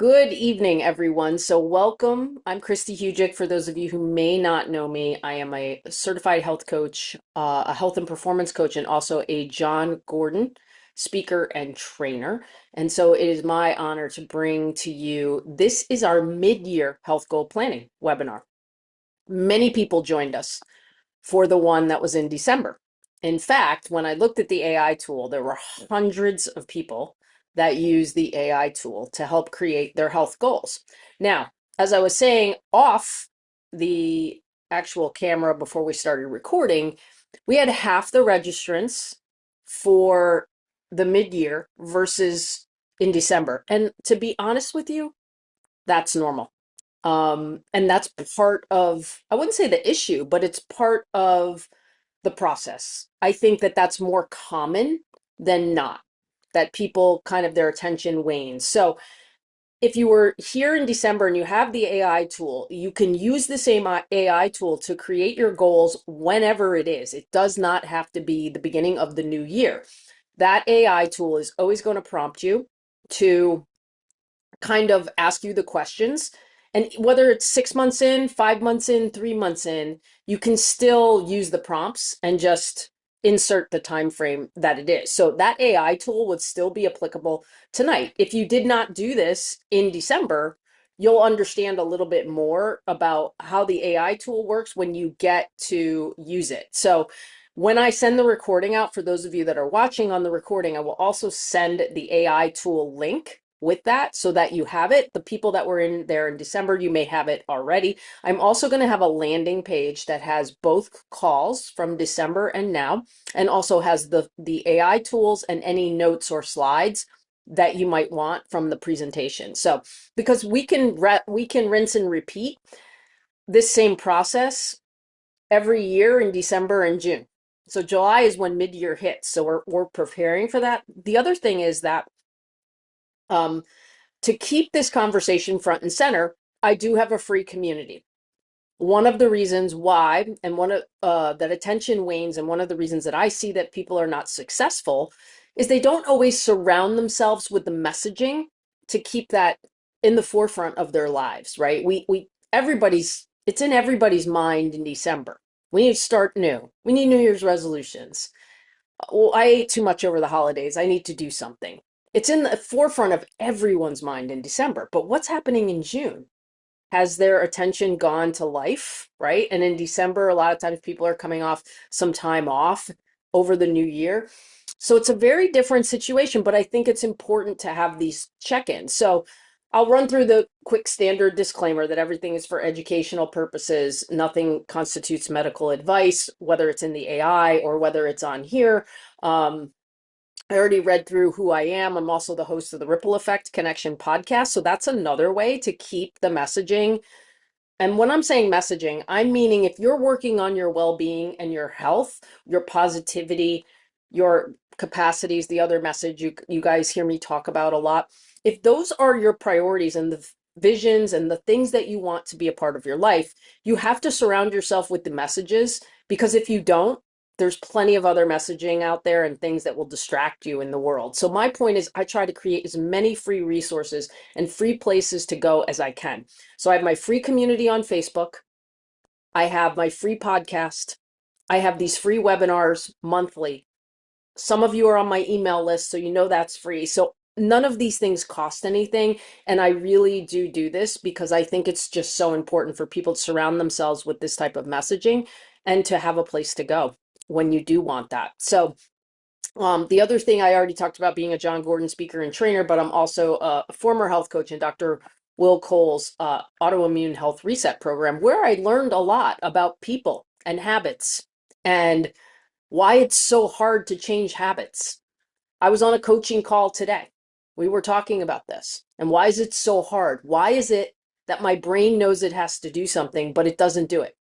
Good evening, everyone. So, welcome. I'm Kristi Hujik. For those of you who may not know me, I am a certified health coach, a health and performance coach, and also a John Gordon speaker and trainer. And so, it is my honor to bring to you this is our mid-year health goal planning webinar. Many people joined us for the one that was in December. In fact, when I looked at the AI tool, there were hundreds of people that use the AI tool to help create their health goals. Now, as I was saying off the actual camera before we started recording, we had half the registrants for the mid-year versus in December. And to be honest with you, that's normal. And that's part of, I wouldn't say the issue, but it's part of the process. I think that that's more common than not, that people kind of their attention wanes. So if you were here in December and you have the AI tool, you can use the same AI tool to create your goals whenever it is. It does not have to be the beginning of the new year. That AI tool is always going to prompt you to kind of ask you the questions. And whether it's 6 months in, 5 months in, 3 months in, you can still use the prompts and just insert the time frame that it is. So that AI tool would still be applicable tonight. If you did not do this in December, you'll understand a little bit more about how the AI tool works when you get to use it. So when I send the recording out, for those of you that are watching on the recording, I will also send the AI tool link with that so that you have it. The people that were in there in December, you may have it already. I'm also going to have a landing page that has both calls from December and now, and also has the AI tools and any notes or slides that you might want from the presentation. So because we can rinse and repeat this same process every year in December and June. So July is when mid-year hits. So we're preparing for that. The other thing is that to keep this conversation front and center, I do have a free community. One of the reasons why, and one of that attention wanes, and one of the reasons that I see that people are not successful is they don't always surround themselves with the messaging to keep that in the forefront of their lives, right? It's in everybody's mind in December. We need to start new. We need New Year's resolutions. Well, I ate too much over the holidays. I need to do something. It's in the forefront of everyone's mind in December. But what's happening in June? Has their attention gone to life, right? And in December, a lot of times people are coming off some time off over the new year. So it's a very different situation, but I think it's important to have these check-ins. So I'll run through the quick standard disclaimer that everything is for educational purposes. Nothing constitutes medical advice, whether it's in the AI or whether it's on here. I already read through who I am. I'm also the host of the Ripple Effect Connection podcast. So that's another way to keep the messaging. And when I'm saying messaging, I'm meaning if you're working on your well-being and your health, your positivity, your capacities, the other message you guys hear me talk about a lot, if those are your priorities and the visions and the things that you want to be a part of your life, you have to surround yourself with the messages, because if you don't, there's plenty of other messaging out there and things that will distract you in the world. So my point is I try to create as many free resources and free places to go as I can. So I have my free community on Facebook. I have my free podcast. I have these free webinars monthly. Some of you are on my email list, so you know that's free. So none of these things cost anything. And I really do this because I think it's just so important for people to surround themselves with this type of messaging and to have a place to go when you do want that. So the other thing I already talked about, being a John Gordon speaker and trainer, but I'm also a former health coach in Dr. Will Cole's autoimmune health reset program, where I learned a lot about people and habits and why it's so hard to change habits. I was on a coaching call today. We were talking about this. And why is it so hard? Why is it that my brain knows it has to do something, but it doesn't do it?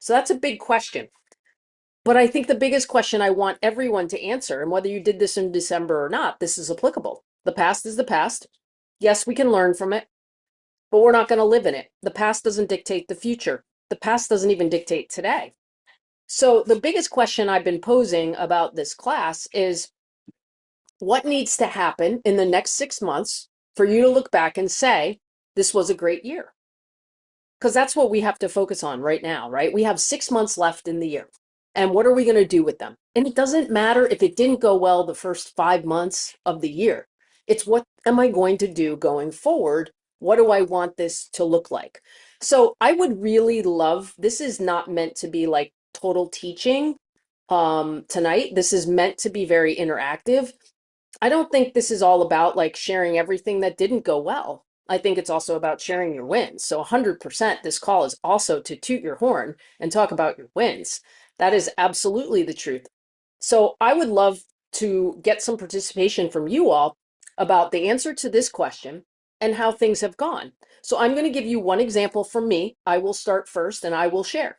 So that's a big question. But I think the biggest question I want everyone to answer, and whether you did this in December or not, this is applicable. The past is the past. Yes, we can learn from it, but we're not going to live in it. The past doesn't dictate the future. The past doesn't even dictate today. So the biggest question I've been posing about this class is what needs to happen in the next 6 months for you to look back and say, this was a great year. Because that's what we have to focus on right now, right? We have 6 months left in the year. And what are we going to do with them? And it doesn't matter if it didn't go well the first 5 months of the year. It's what am I going to do going forward? What do I want this to look like? So I would really love, this is not meant to be like total teaching tonight. This is meant to be very interactive. I don't think this is all about like sharing everything that didn't go well. I think it's also about sharing your wins. So 100% this call is also to toot your horn and talk about your wins. That is absolutely the truth. So I would love to get some participation from you all about the answer to this question and how things have gone. So I'm going to give you one example from me. I will start first and I will share.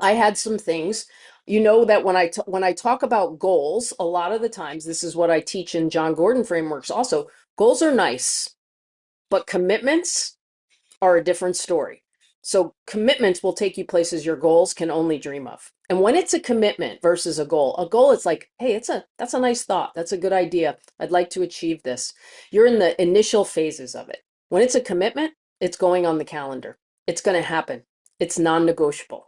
I had some things, you know, that when I talk about goals, a lot of the times, this is what I teach in John Gordon frameworks also, goals are nice, but commitments are a different story. So commitments will take you places your goals can only dream of. And when it's a commitment versus a goal, it's like, hey, that's a nice thought. That's a good idea. I'd like to achieve this. You're in the initial phases of it. When it's a commitment, it's going on the calendar. It's going to happen. It's non-negotiable.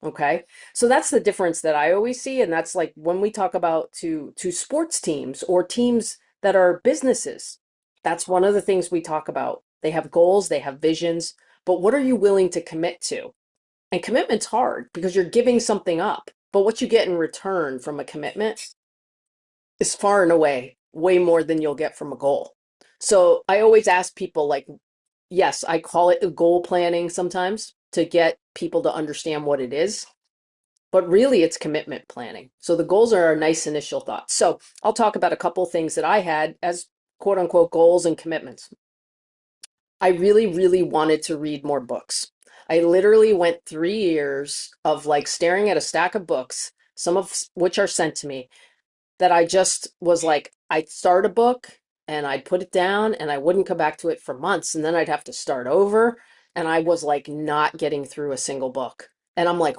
Okay. So that's the difference that I always see. And that's like when we talk about to sports teams or teams that are businesses, that's one of the things we talk about. They have goals, they have visions, but what are you willing to commit to? And commitment's hard because you're giving something up. But what you get in return from a commitment is far and away way more than you'll get from a goal. So I always ask people like, yes, I call it goal planning sometimes to get people to understand what it is, but really it's commitment planning. So the goals are a nice initial thought. So I'll talk about a couple things that I had as quote unquote goals and commitments. I really, really wanted to read more books. I literally went 3 years of like staring at a stack of books, some of which are sent to me, that I just was like, I'd start a book and I'd put it down and I wouldn't come back to it for months. And then I'd have to start over. And I was like not getting through a single book. And I'm like,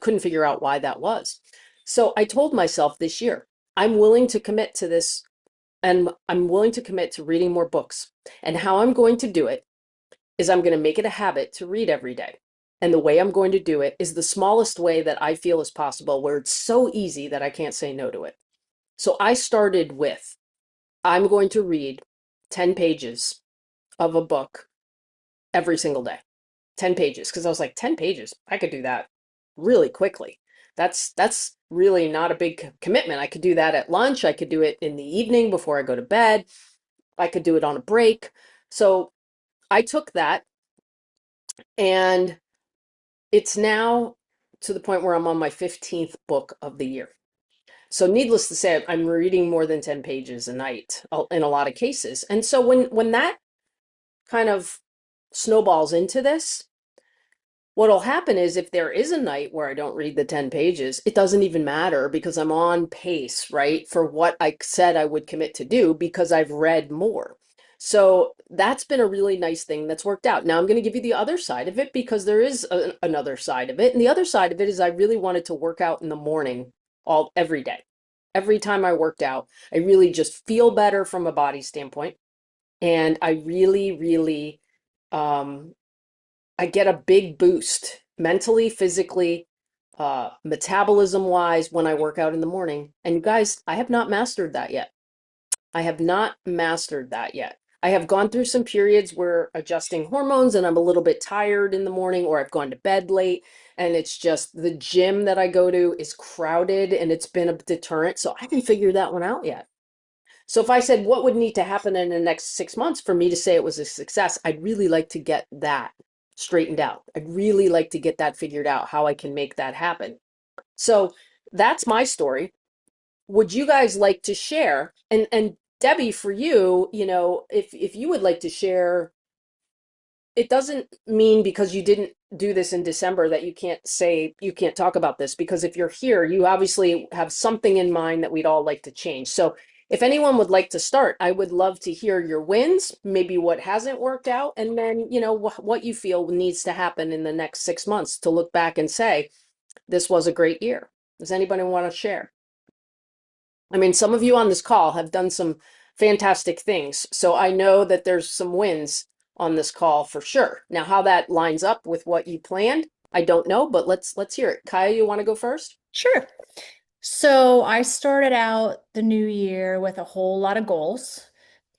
couldn't figure out why that was. So I told myself this year, I'm willing to commit to this and I'm willing to commit to reading more books. And how I'm going to do it is I'm going to make it a habit to read every day. And the way I'm going to do it is the smallest way that I feel is possible, where it's so easy that I can't say no to it. So I started with, I'm going to read 10 pages of a book every single day. 10 pages. Because I was like, 10 pages, I could do that really quickly. That's really not a big commitment. I could do that at lunch. I could do it in the evening before I go to bed. I could do it on a break. So I took that and it's now to the point where I'm on my 15th book of the year. So needless to say, I'm reading more than 10 pages a night in a lot of cases. And so when that kind of snowballs into this, what'll happen is if there is a night where I don't read the 10 pages, it doesn't even matter because I'm on pace, right, for what I said I would commit to do because I've read more. So that's been a really nice thing that's worked out. Now I'm going to give you the other side of it because there is another side of it. And the other side of it is I really wanted to work out in the morning every day. Every time I worked out, I really just feel better from a body standpoint. And I really, really I get a big boost mentally, physically, metabolism wise when I work out in the morning. And you guys, I have not mastered that yet. I have not mastered that yet. I have gone through some periods where adjusting hormones and I'm a little bit tired in the morning or I've gone to bed late and it's just the gym that I go to is crowded and it's been a deterrent. So I haven't figured that one out yet. So if I said what would need to happen in the next 6 months for me to say it was a success, I'd really like to get that straightened out. I'd really like to get that figured out, how I can make that happen. So that's my story. Would you guys like to share? And Debbie, for you, you know, if you would like to share, it doesn't mean because you didn't do this in December that you can't talk about this, because if you're here, you obviously have something in mind that we'd all like to change. So if anyone would like to start, I would love to hear your wins, maybe what hasn't worked out, and then, you know, what you feel needs to happen in the next 6 months to look back and say, this was a great year. Does anybody want to share? I mean, some of you on this call have done some fantastic things. So I know that there's some wins on this call for sure. Now, how that lines up with what you planned, I don't know, but let's hear it. Kaya, you want to go first? Sure. So I started out the new year with a whole lot of goals,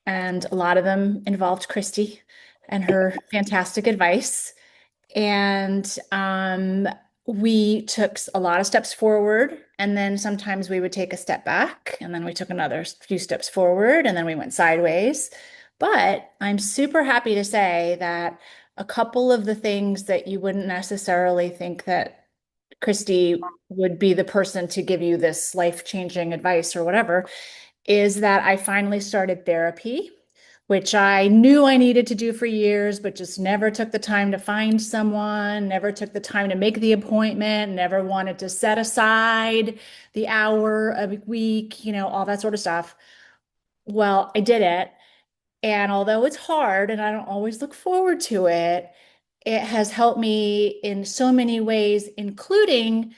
and a lot of them involved Kristi and her fantastic advice. And we took a lot of steps forward, and then sometimes we would take a step back, and then we took another few steps forward, and then we went sideways. But I'm super happy to say that a couple of the things that you wouldn't necessarily think that Kristi would be the person to give you this life-changing advice or whatever, is that I finally started therapy, which I knew I needed to do for years, but just never took the time to find someone, never took the time to make the appointment, never wanted to set aside the hour a week, all that sort of stuff. Well, I did it. And although it's hard and I don't always look forward to it, it has helped me in so many ways, including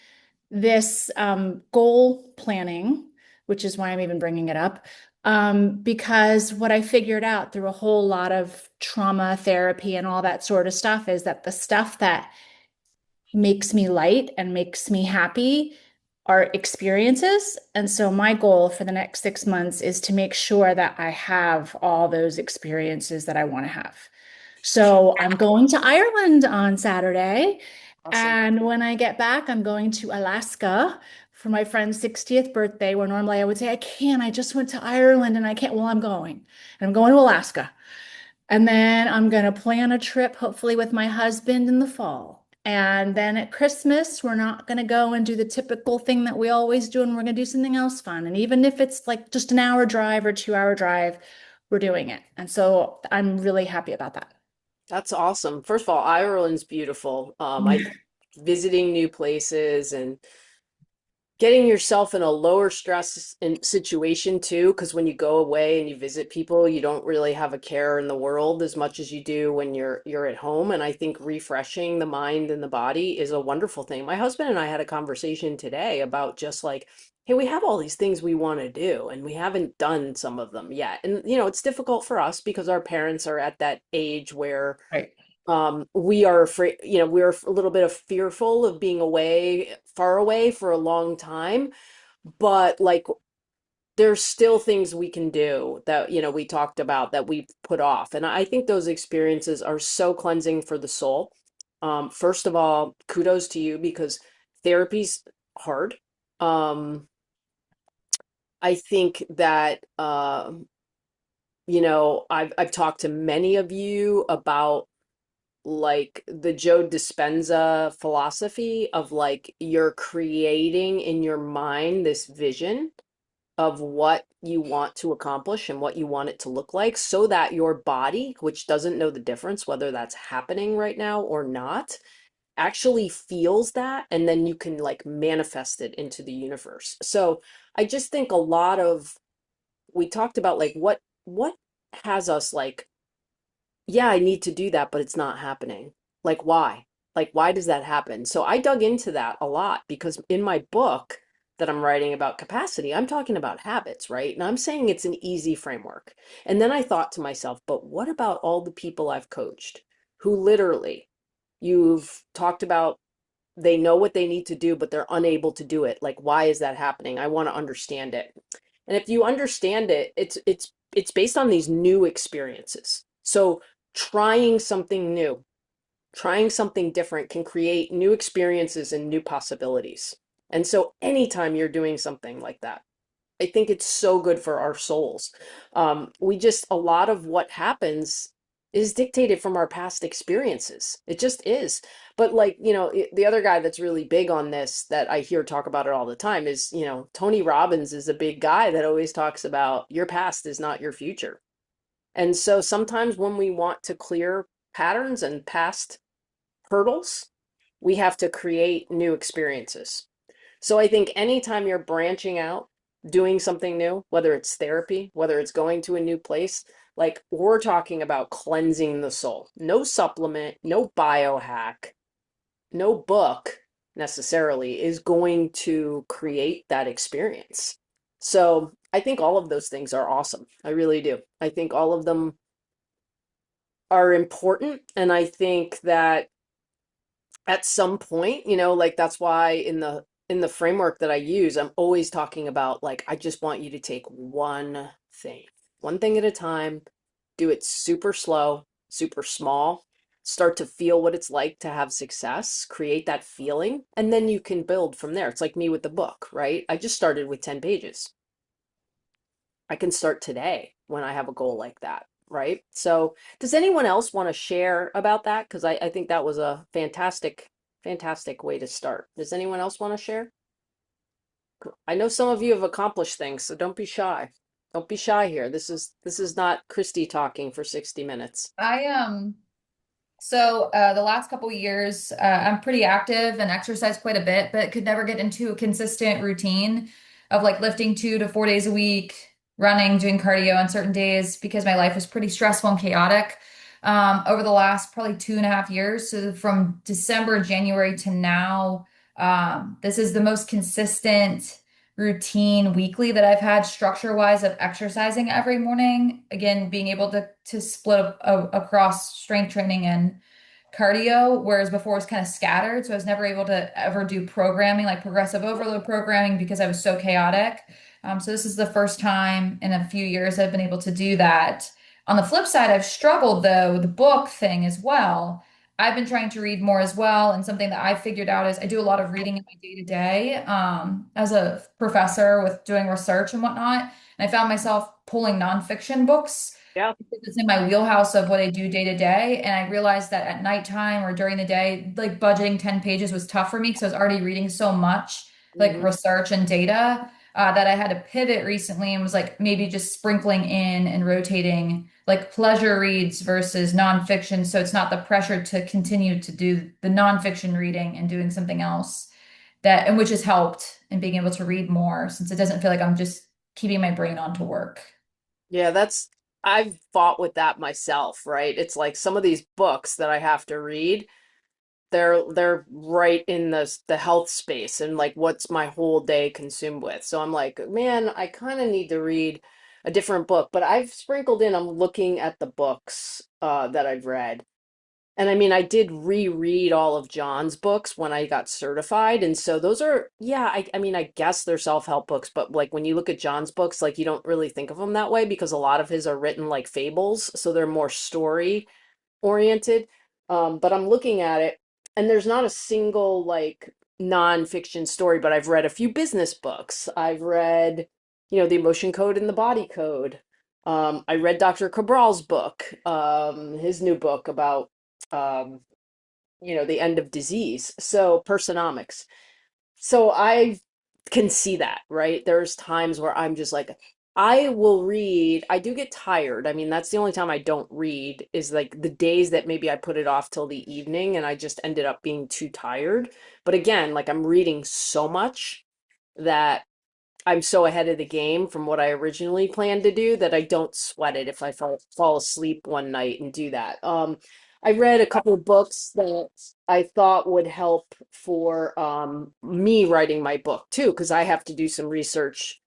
this goal planning, which is why I'm even bringing it up. Because what I figured out through a whole lot of trauma therapy and all that sort of stuff is that the stuff that makes me light and makes me happy are experiences. And so my goal for the next 6 months is to make sure that I have all those experiences that I want to have. So I'm going to Ireland on Saturday. Awesome. And when I get back, I'm going to Alaska for my friend's 60th birthday, where normally I would say, I can't, I just went to Ireland and I can't. Well, I'm going. And I'm going to Alaska. And then I'm going to plan a trip, hopefully with my husband in the fall. And then at Christmas, we're not going to go and do the typical thing that we always do, and we're going to do something else fun. And even if it's like just an hour drive or 2 hour drive, we're doing it. And so I'm really happy about that. That's awesome. First of all, Ireland's beautiful. I visiting new places and getting yourself in a lower stress situation too, because when you go away and you visit people, you don't really have a care in the world as much as you do when you're at home. And I think refreshing the mind and the body is a wonderful thing. My husband and I had a conversation today about just like, hey, we have all these things we want to do and we haven't done some of them yet. And it's difficult for us because our parents are at that age where Right. we are afraid, we're a little bit of fearful of being far away for a long time, but like there's still things we can do that, we talked about that we've put off. And I think those experiences are so cleansing for the soul. First of all, kudos to you because therapy's hard. Um, I think that, I've talked to many of you about like the Joe Dispenza philosophy of like you're creating in your mind this vision of what you want to accomplish and what you want it to look like so that your body, which doesn't know the difference whether that's happening right now or not, actually feels that and then you can like manifest it into the universe. So I just think a lot of we talked about like what has us like yeah, I need to do that, but it's not happening. Like, why? Like, why does that happen? So I dug into that a lot because in my book that I'm writing about capacity, I'm talking about habits, right? And I'm saying it's an easy framework. And then I thought to myself, but what about all the people I've coached who literally you've talked about they know what they need to do, but they're unable to do it. Like, why is that happening? I want to understand it. And if you understand it, it's based on these new experiences. So trying something new, trying something different can create new experiences and new possibilities. And so anytime you're doing something like that, I think it's so good for our souls. A lot of what happens is dictated from our past experiences. It just is. But like, the other guy that's really big on this that I hear talk about it all the time is, Tony Robbins is a big guy that always talks about your past is not your future. And so sometimes when we want to clear patterns and past hurdles, we have to create new experiences. So I think anytime you're branching out, doing something new, whether it's therapy, whether it's going to a new place, like we're talking about cleansing the soul. No supplement, no biohack, no book necessarily is going to create that experience. So I think all of those things are awesome. I really do. I think all of them are important. And I think that at some point, like that's why in the framework that I use, I'm always talking about like I just want you to take thing, one thing at a time, do it super slow, super small, start to feel what it's like to have success, create that feeling, and then you can build from there. It's like me with the book, right? I just started with 10 pages. I can start today when I have a goal like that, right? So, does anyone else want to share about that? Because I think that was a fantastic, fantastic way to start. Does anyone else want to share? I know some of you have accomplished things, so don't be shy. Don't be shy here. This is not Christy talking for 60 minutes. So the last couple years, I'm pretty active and exercise quite a bit, but could never get into a consistent routine of like lifting 2 to 4 days a week, running, doing cardio on certain days because my life was pretty stressful and chaotic over the last probably 2.5 years. So from December, January to now, this is the most consistent routine weekly that I've had structure wise of exercising every morning. Again, being able to split across strength training and cardio, whereas before it was kind of scattered. So I was never able to ever do programming, like progressive overload programming, because I was so chaotic. So this is the first time in a few years I've been able to do that. On the flip side, I've struggled though with the book thing as well. I've been trying to read more as well, and something that I've figured out is I do a lot of reading in my day to day as a professor with doing research and whatnot. And I found myself pulling nonfiction books. Yeah. It's in my wheelhouse of what I do day to day. And I realized that at nighttime or during the day, like budgeting 10 pages was tough for me because I was already reading so much, like Hmm. research and data, that I had to pivot recently and was like maybe just sprinkling in and rotating like pleasure reads versus nonfiction. So it's not the pressure to continue to do the nonfiction reading and doing something else and which has helped in being able to read more since it doesn't feel like I'm just keeping my brain on to work. Yeah, I've fought with that myself, right? It's like some of these books that I have to read, they're right in the health space and like what's my whole day consumed with. So I'm like, man, I kind of need to read a different book, but I've sprinkled in, I'm looking at the books that I've read. And I mean, I did reread all of John's books when I got certified. And so those are, yeah, I mean, I guess they're self-help books, but like when you look at John's books, like you don't really think of them that way because a lot of his are written like fables. So they're more story oriented. But I'm looking at it and there's not a single like nonfiction story, but I've read a few business books. I've read, The Emotion Code and the Body Code. I read Dr. Cabral's book, his new book about, um, the end of disease. So Personomics. So I can see that, right? There's times where I'm just like, I will read. I do get tired. I mean, that's the only time I don't read is like the days that maybe I put it off till the evening and I just ended up being too tired. But again, like I'm reading so much that I'm so ahead of the game from what I originally planned to do that I don't sweat it if I fall asleep one night and do that. I read a couple of books that I thought would help for me writing my book too, because I have to do some research,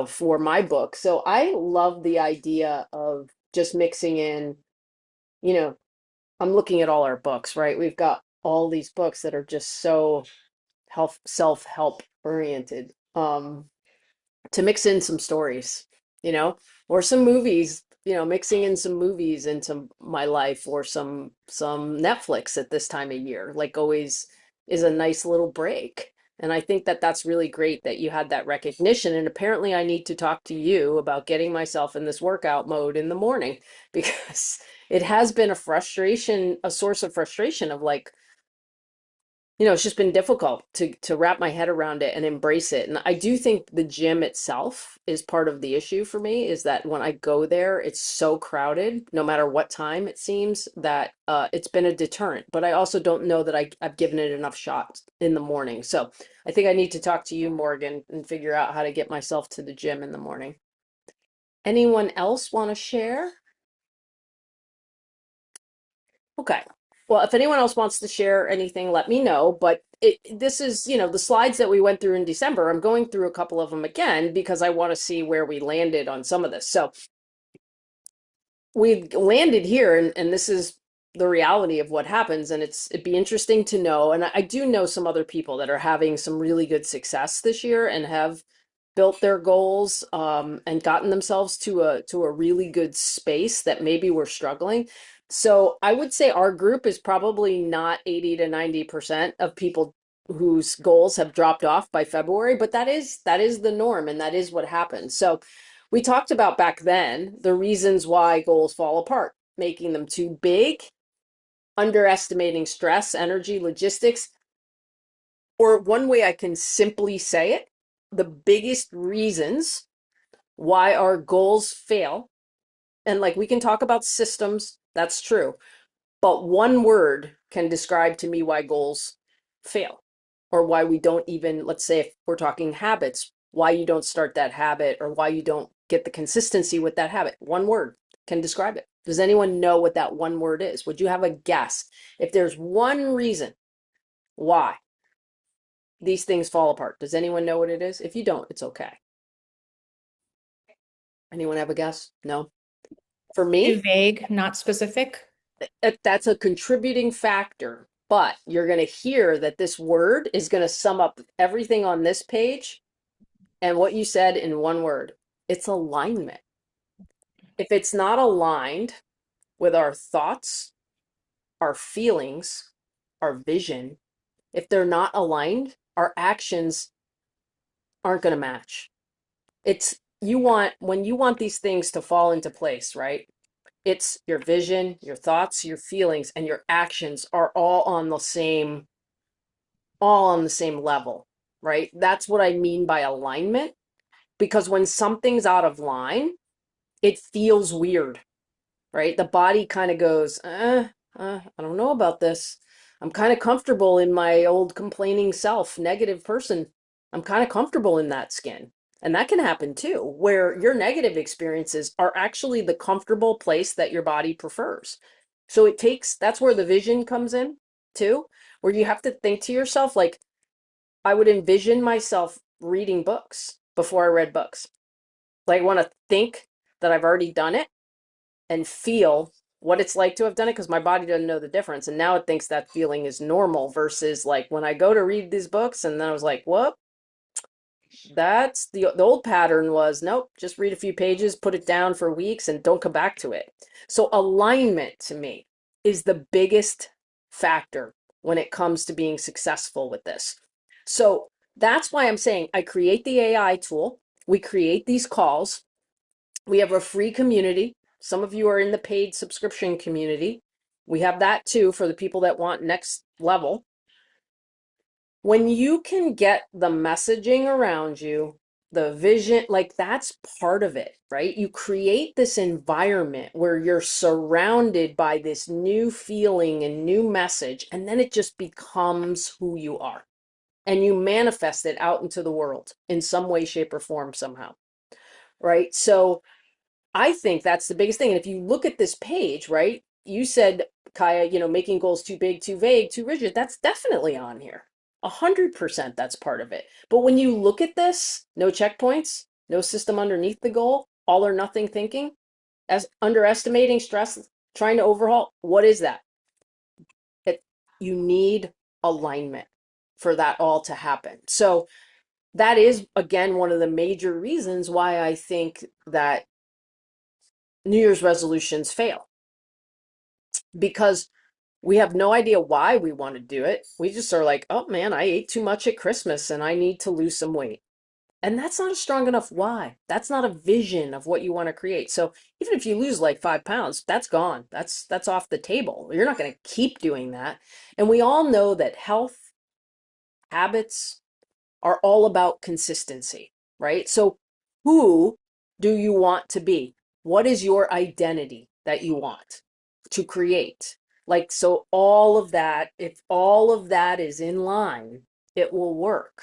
for my book. So I love the idea of just mixing in, you know, I'm looking at all our books, right? We've got all these books that are just so health self-help oriented. To mix in some stories, you know, or some movies, mixing in some movies into my life or some Netflix at this time of year, like always is a nice little break. And I think that that's really great that you had that recognition. And apparently I need to talk to you about getting myself in this workout mode in the morning because it has been a source of frustration of like, it's just been difficult to wrap my head around it and embrace it. And I do think the gym itself is part of the issue for me, is that when I go there, it's so crowded, no matter what time it seems, that it's been a deterrent. But I also don't know that I've given it enough shots in the morning. So I think I need to talk to you, Morgan, and figure out how to get myself to the gym in the morning. Anyone else want to share? Okay. Well, if anyone else wants to share anything, let me know. But this is, the slides that we went through in December. I'm going through a couple of them again because I want to see where we landed on some of this. So we've landed here, and this is the reality of what happens. And it'd be interesting to know. And I do know some other people that are having some really good success this year and have built their goals and gotten themselves to a really good space that maybe we're struggling. So I would say our group is probably not 80 to 90% of people whose goals have dropped off by February, but that is the norm, and that is what happens. So we talked about back then the reasons why goals fall apart, making them too big, underestimating stress, energy, logistics, or one way I can simply say it, the biggest reasons why our goals fail. And like we can talk about systems, that's true. But one word can describe to me why goals fail or why we don't even, let's say, if we're talking habits, why you don't start that habit or why you don't get the consistency with that habit. One word can describe it. Does anyone know what that one word is? Would you have a guess? If there's one reason why these things fall apart, does anyone know what it is? If you don't, it's okay. Anyone have a guess? No? For Too me, vague, not specific. that's a contributing factor, but you're going to hear that this word is going to sum up everything on this page and what you said in one word. It's alignment. If it's not aligned with our thoughts, our feelings, our vision, if they're not aligned, our actions aren't going to match. When you want these things to fall into place, right? It's your vision, your thoughts, your feelings, and your actions are all on the same level, right? That's what I mean by alignment. Because when something's out of line, it feels weird, right? The body kind of goes, I don't know about this. I'm kind of comfortable in my old complaining self, negative person. I'm kind of comfortable in that skin. And that can happen too, where your negative experiences are actually the comfortable place that your body prefers. So that's where the vision comes in too, where you have to think to yourself, like, I would envision myself reading books before I read books. Like, I want to think that I've already done it and feel what it's like to have done it because my body doesn't know the difference. And now it thinks that feeling is normal versus like when I go to read these books and then I was like, whoop, that's the old pattern was nope, just read a few pages, put it down for weeks and don't come back to it. So alignment to me is the biggest factor when it comes to being successful with this. So that's why I'm saying I create the AI tool. We create these calls. We have a free community. Some of you are in the paid subscription community. We have that too for the people that want next level. When you can get the messaging around you, the vision, like that's part of it, right? You create this environment where you're surrounded by this new feeling and new message, and then it just becomes who you are. And you manifest it out into the world in some way, shape, or form somehow, right? So I think that's the biggest thing. And if you look at this page, right, you said, Kaya, making goals too big, too vague, too rigid. That's definitely on here. 100% that's part of it. But when you look at this, no checkpoints, no system underneath the goal, all or nothing thinking, as underestimating stress, trying to overhaul, what is that? You need alignment for that all to happen. So that is, again, one of the major reasons why I think that New Year's resolutions fail because we have no idea why we want to do it. We just are like, oh man, I ate too much at Christmas and I need to lose some weight. And that's not a strong enough why. That's not a vision of what you want to create. So even if you lose like 5 pounds, that's gone. That's off the table. You're not going to keep doing that. And we all know that health habits are all about consistency, right? So who do you want to be? What is your identity that you want to create? Like, so all of that, if all of that is in line, it will work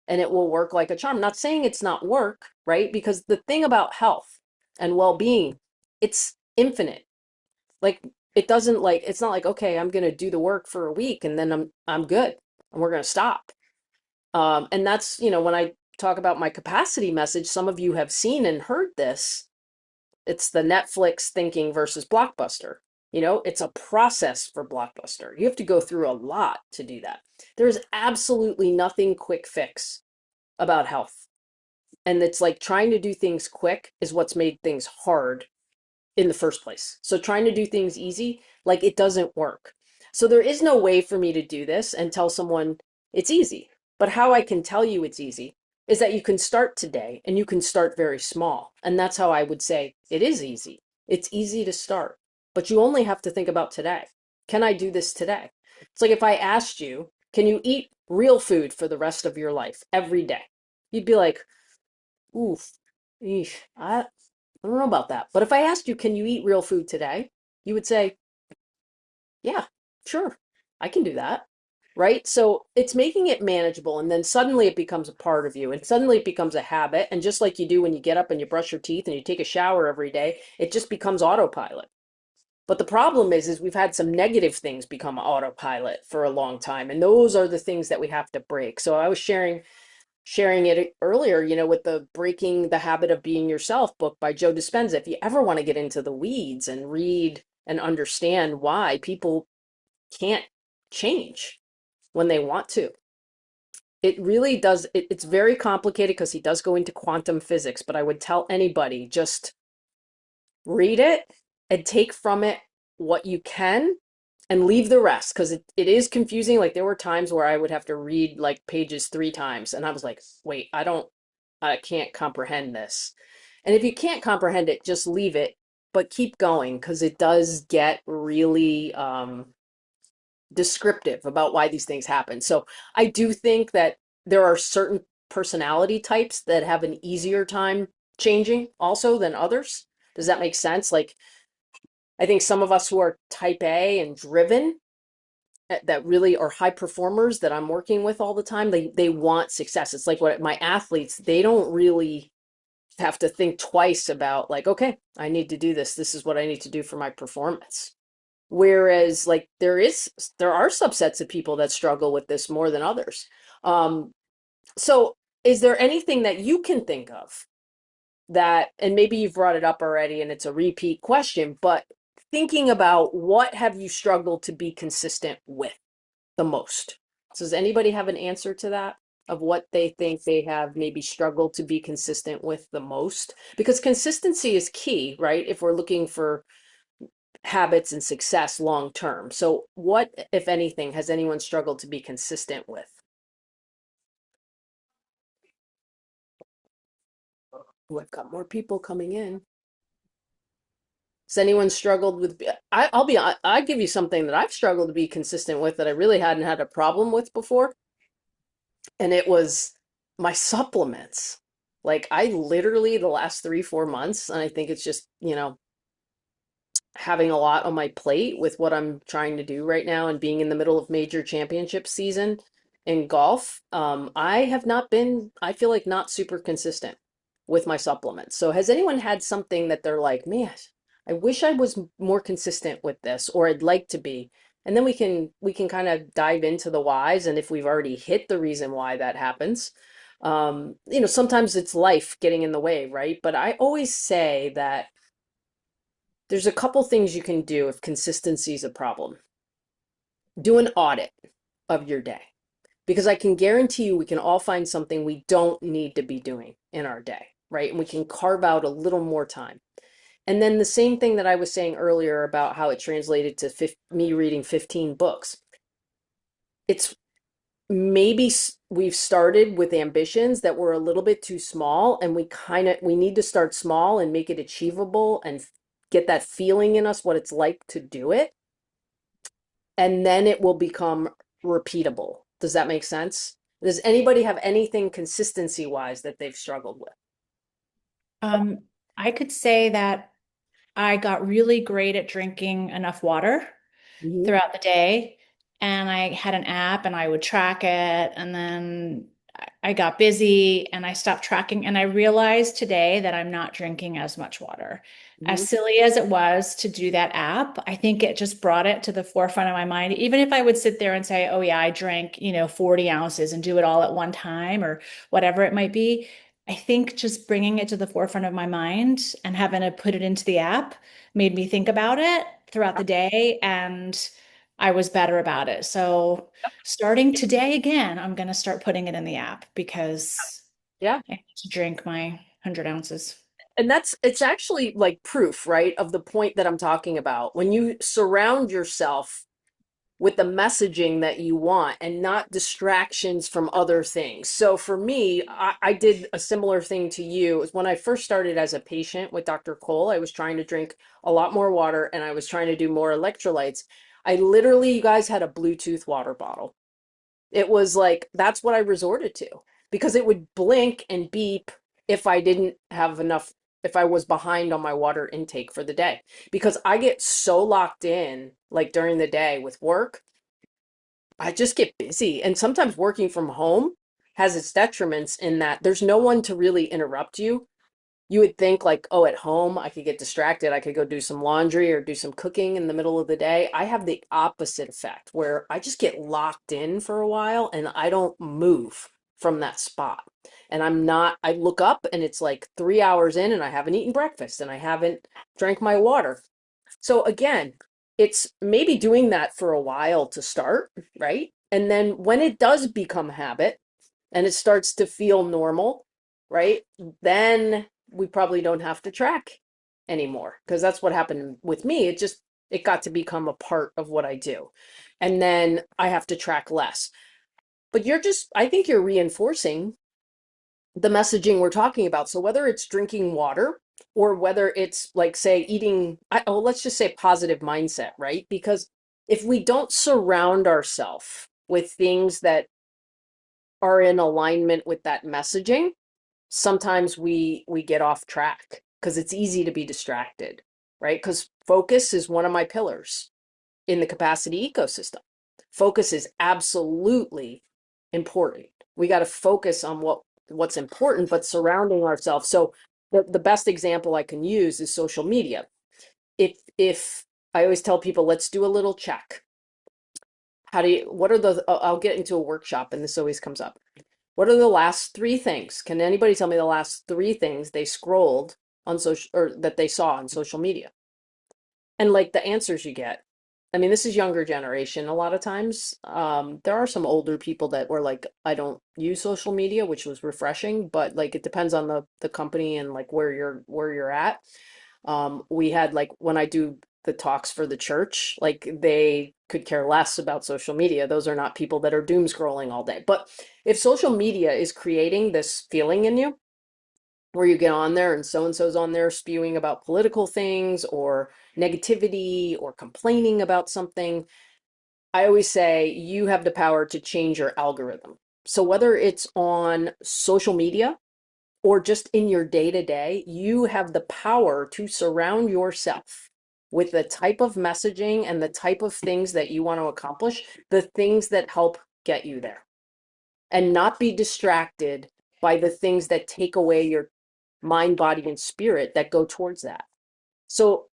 and it will work like a charm. Not saying it's not work, right? Because the thing about health and well-being, it's infinite. Like it doesn't like, it's not like, okay, I'm going to do the work for a week and then I'm good and we're going to stop. And that's, when I talk about my capacity message, some of you have seen and heard this. It's the Netflix thinking versus Blockbuster. It's a process for Blockbuster. You have to go through a lot to do that. There's absolutely nothing quick fix about health. And it's like trying to do things quick is what's made things hard in the first place. So trying to do things easy, like it doesn't work. So there is no way for me to do this and tell someone it's easy. But how I can tell you it's easy is that you can start today and you can start very small. And that's how I would say it is easy. It's easy to start, but you only have to think about today. Can I do this today? It's like if I asked you, can you eat real food for the rest of your life every day? You'd be like, oof, eesh, I don't know about that. But if I asked you, can you eat real food today? You would say, yeah, sure, I can do that. Right? So it's making it manageable. And then suddenly it becomes a part of you. And suddenly it becomes a habit. And just like you do when you get up and you brush your teeth and you take a shower every day, it just becomes autopilot. But the problem is we've had some negative things become autopilot for a long time. And those are the things that we have to break. So I was sharing it earlier, with the Breaking the Habit of Being Yourself book by Joe Dispenza. If you ever want to get into the weeds and read and understand why people can't change when they want to, it really does. It's very complicated because he does go into quantum physics, but I would tell anybody just read it and take from it what you can and leave the rest because it is confusing. Like there were times where I would have to read like pages 3 times and I was like, wait, I can't comprehend this. And if you can't comprehend it, just leave it, but keep going because it does get really descriptive about why these things happen. So I do think that there are certain personality types that have an easier time changing also than others. Does that make sense? Like I think some of us who are type A and driven that really are high performers that I'm working with all the time, they want success. It's like what my athletes, they don't really have to think twice about like, okay, I need to do this. This is what I need to do for my performance. Whereas like there are subsets of people that struggle with this more than others. So is there anything that you can think of that, and maybe you've brought it up already and it's a repeat question, but thinking about what have you struggled to be consistent with the most? So does anybody have an answer to that of what they think they have maybe struggled to be consistent with the most? Because consistency is key, right? If we're looking for habits and success long term. So what, if anything, has anyone struggled to be consistent with? Oh, I've got more people coming in. Has anyone struggled with, I give you something that I've struggled to be consistent with that I really hadn't had a problem with before. And it was my supplements. Like I literally the last 3, 4 months, and I think it's just, having a lot on my plate with what I'm trying to do right now and being in the middle of major championship season in golf, I have not been, I feel like not super consistent with my supplements. So has anyone had something that they're like, man, I wish I was more consistent with this, or I'd like to be. And then we can kind of dive into the whys and if we've already hit the reason why that happens. Sometimes it's life getting in the way, right? But I always say that there's a couple things you can do if consistency is a problem. Do an audit of your day because I can guarantee you we can all find something we don't need to be doing in our day, right? And we can carve out a little more time. And then the same thing that I was saying earlier about how it translated to me reading 15 books. It's maybe we've started with ambitions that were a little bit too small and we need to start small and make it achievable and get that feeling in us what it's like to do it, and then it will become repeatable. Does that make sense? Does anybody have anything consistency wise that they've struggled with? Um, I could say that I got really great at drinking enough water Mhm. throughout the day. And I had an app and I would track it. And then I got busy and I stopped tracking. And I realized today that I'm not drinking as much water. As Mhm. silly as it was to do that app, I think it just brought it to the forefront of my mind. Even if I would sit there and say, oh yeah, I drank, 40 ounces and do it all at one time or whatever it might be, I think just bringing it to the forefront of my mind and having to put it into the app made me think about it throughout the day, and I was better about it. So starting today again, I'm going to start putting it in the app because Yeah. I need to drink my 100 ounces. And it's actually like proof, right, of the point that I'm talking about. When you surround yourself with the messaging that you want and not distractions from other things. So for me, I did a similar thing to you. It was when I first started as a patient with Dr. Cole. I was trying to drink a lot more water and I was trying to do more electrolytes. I literally, you guys, had a Bluetooth water bottle. It was like, that's what I resorted to because it would blink and beep if I didn't have enough, if I was behind on my water intake for the day. Because I get so locked in, like during the day with work, I just get busy. And sometimes working from home has its detriments in that there's no one to really interrupt you. You would think like, oh, at home I could get distracted. I could go do some laundry or do some cooking in the middle of the day. I have the opposite effect where I just get locked in for a while and I don't move from that spot. And I look up and it's like 3 hours in and I haven't eaten breakfast and I haven't drank my water. So again, it's maybe doing that for a while to start, right? And then when it does become habit, and it starts to feel normal, right? Then we probably don't have to track anymore because that's what happened with me. It got to become a part of what I do. And then I have to track less. But I think you're reinforcing the messaging we're talking about. So whether it's drinking water or whether it's like say eating, let's just say positive mindset, right? Because if we don't surround ourselves with things that are in alignment with that messaging, sometimes we get off track because it's easy to be distracted, right? Because focus is one of my pillars in the capacity ecosystem. Focus is absolutely important. We got to focus on what's important, but surrounding ourselves. So the best example I can use is social media. If I always tell people, let's do a little check. What are I'll get into a workshop and this always comes up. What are the last three things? Can anybody tell me the last three things they scrolled on social or that they saw on social media? And like the answers you get. I mean, this is younger generation a lot of times. There are some older people that were like, I don't use social media, which was refreshing, but like it depends on the company and like where you're at. We had like when I do the talks for the church, like they could care less about social media. Those are not people that are doom scrolling all day. But if social media is creating this feeling in you, where you get on there and so's on there spewing about political things or negativity or complaining about something, I always say you have the power to change your algorithm. So whether it's on social media or just in your day to day, you have the power to surround yourself with the type of messaging and the type of things that you want to accomplish, the things that help get you there, and not be distracted by the things that take away your mind, body, and spirit that go towards that. So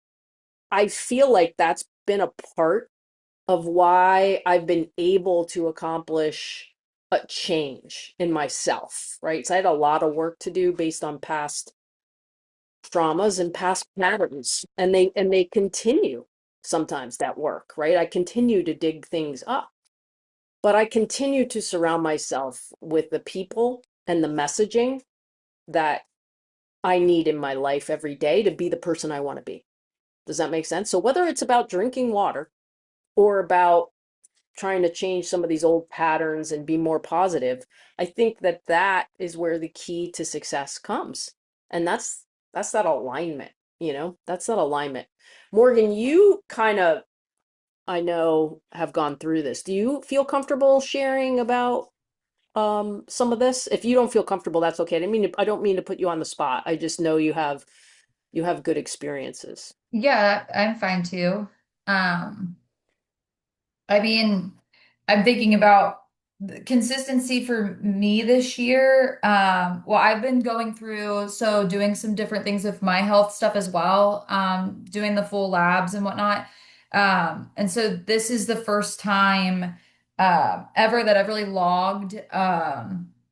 I feel like that's been a part of why I've been able to accomplish a change in myself, right? So I had a lot of work to do based on past traumas and past patterns, and they continue sometimes that work, right? I continue to dig things up, but I continue to surround myself with the people and the messaging that I need in my life every day to be the person I want to be. Does that make sense? So whether it's about drinking water or about trying to change some of these old patterns and be more positive, I think that that is where the key to success comes. And that's that alignment, That's that alignment. Morgan, you kind of, I know, have gone through this. Do you feel comfortable sharing about some of this? If you don't feel comfortable, that's okay. I don't mean to put you on the spot. I just know you have good experiences. Yeah, I'm fine too. Um, I mean, I'm thinking about The consistency for me this year, well, I've been going through, so doing some different things with my health stuff as well, doing the full labs and whatnot. And so this is the first time ever that I've really logged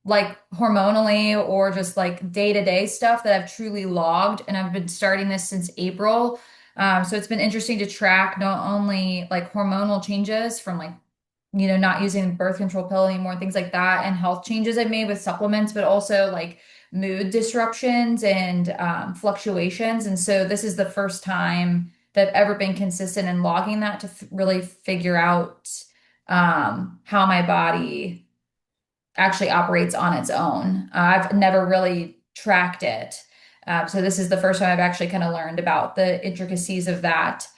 like hormonally or just like day-to-day stuff that I've truly logged. And I've been starting this since April. So it's been interesting to track not only like hormonal changes from like not using the birth control pill anymore, things like that, and health changes I've made with supplements, but also like mood disruptions and fluctuations. And so this is the first time that I've ever been consistent in logging that to really figure out how my body actually operates on its own. I've never really tracked it. So this is the first time I've actually kind of learned about the intricacies of that,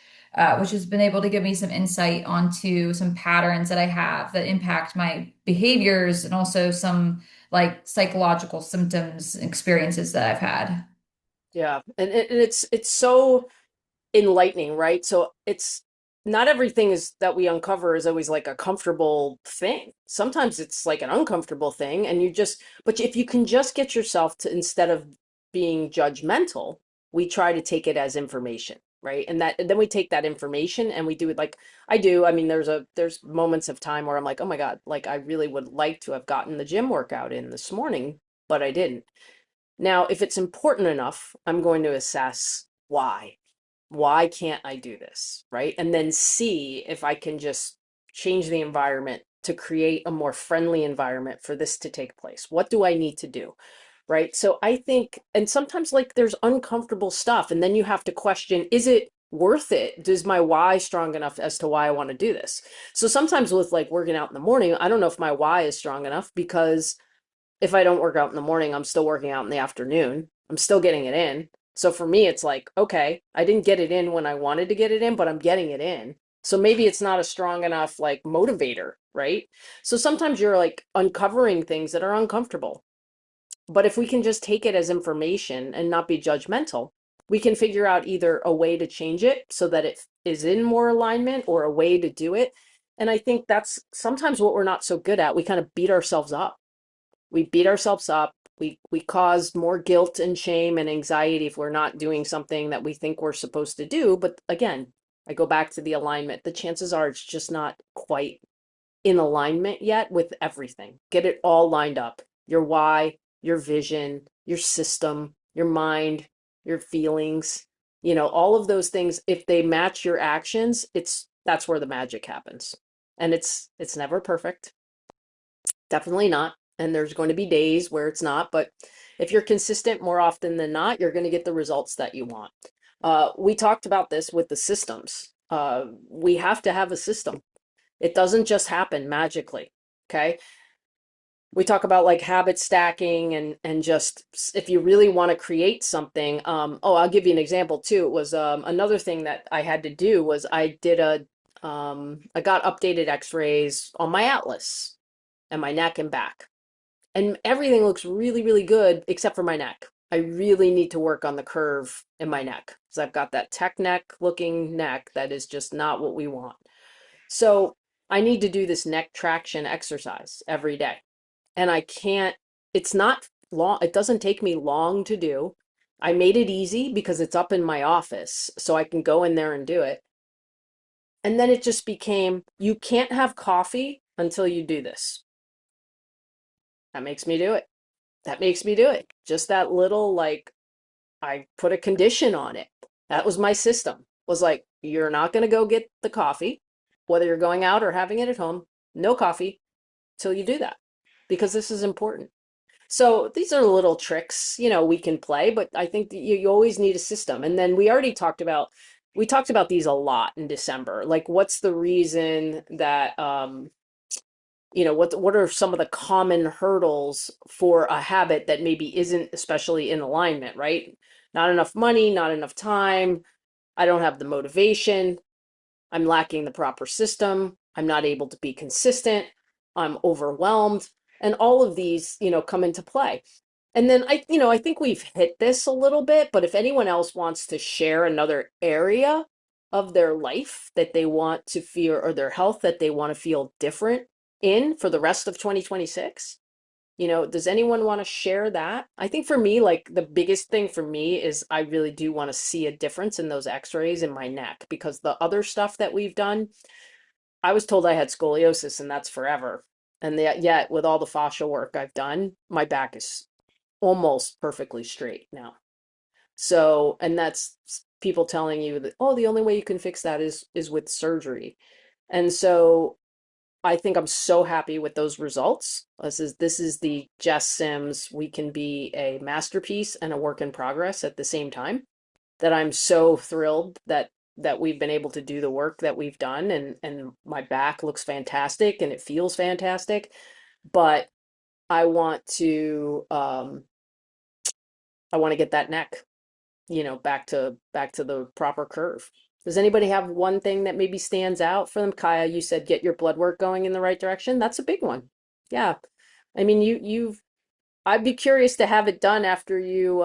which has been able to give me some insight onto some patterns that I have that impact my behaviors and also some like psychological symptoms, experiences that I've had. Yeah. And it's so enlightening, right? So it's not everything is that we uncover is always like a comfortable thing. Sometimes it's like an uncomfortable thing, and but if you can just get yourself to, instead of being judgmental, we try to take it as information, right? And then we take that information and we do it like I do. I mean, there's moments of time where I'm like, oh my God, like I really would like to have gotten the gym workout in this morning, but I didn't. Now, if it's important enough, I'm going to assess why. Why can't I do this? Right. And then see if I can just change the environment to create a more friendly environment for this to take place. What do I need to do? Right. So I think, and sometimes like there's uncomfortable stuff, and then you have to question, is it worth it? Does my why strong enough as to why I want to do this? So sometimes with like working out in the morning, I don't know if my why is strong enough because if I don't work out in the morning, I'm still working out in the afternoon. I'm still getting it in. So for me, it's like, okay, I didn't get it in when I wanted to get it in, but I'm getting it in. So maybe it's not a strong enough like motivator, right? So sometimes you're like uncovering things that are uncomfortable. But if we can just take it as information and not be judgmental, we can figure out either a way to change it so that it is in more alignment or a way to do it. And I think that's sometimes what we're not so good at. We kind of beat ourselves up. We beat ourselves up. We cause more guilt and shame and anxiety if we're not doing something that we think we're supposed to do. But again, I go back to the alignment. The chances are it's just not quite in alignment yet with everything. Get it all lined up. Your why, your vision, your system, your mind, your feelings, all of those things, if they match your actions, that's where the magic happens. And it's never perfect. Definitely not. And there's going to be days where it's not, but if you're consistent more often than not, you're going to get the results that you want. We talked about this with the systems. We have to have a system. It doesn't just happen magically. Okay. We talk about like habit stacking and just if you really want to create something. I'll give you an example too. It was another thing that I had to do was I got updated x-rays on my atlas and my neck and back. And everything looks really, really good except for my neck. I really need to work on the curve in my neck because I've got that tech neck looking neck that is just not what we want. So I need to do this neck traction exercise every day. And I can't, it's not long, it doesn't take me long to do. I made it easy because it's up in my office, so I can go in there and do it. And then it just became, you can't have coffee until you do this. That makes me do it. That makes me do it. Just that little, like, I put a condition on it. That was my system. Was like, you're not going to go get the coffee, whether you're going out or having it at home. No coffee till you do that, because this is important. So these are little tricks, we can play, but I think that you always need a system. And then we talked about these a lot in December. Like, what's the reason that, what are some of the common hurdles for a habit that maybe isn't especially in alignment, right? Not enough money, not enough time. I don't have the motivation. I'm lacking the proper system. I'm not able to be consistent. I'm overwhelmed. And all of these, come into play. And then I think we've hit this a little bit, but if anyone else wants to share another area of their life that they want to feel, or their health that they want to feel different, in for the rest of 2026? Does anyone want to share that? I think for me, like the biggest thing for me is I really do want to see a difference in those x-rays in my neck, because the other stuff that we've done, I was told I had scoliosis and that's forever. And yet with all the fascia work I've done, my back is almost perfectly straight now. So, and that's people telling you that, oh, the only way you can fix that is with surgery. And so I think I'm so happy with those results. This is the Jess Sims, we can be a masterpiece and a work in progress at the same time, that I'm so thrilled that we've been able to do the work that we've done, and my back looks fantastic and it feels fantastic. But I want to I want to get that neck, back to the proper curve. Does anybody have one thing that maybe stands out for them? Kaya, you said get your blood work going in the right direction. That's a big one. Yeah. I mean, I'd be curious to have it done after you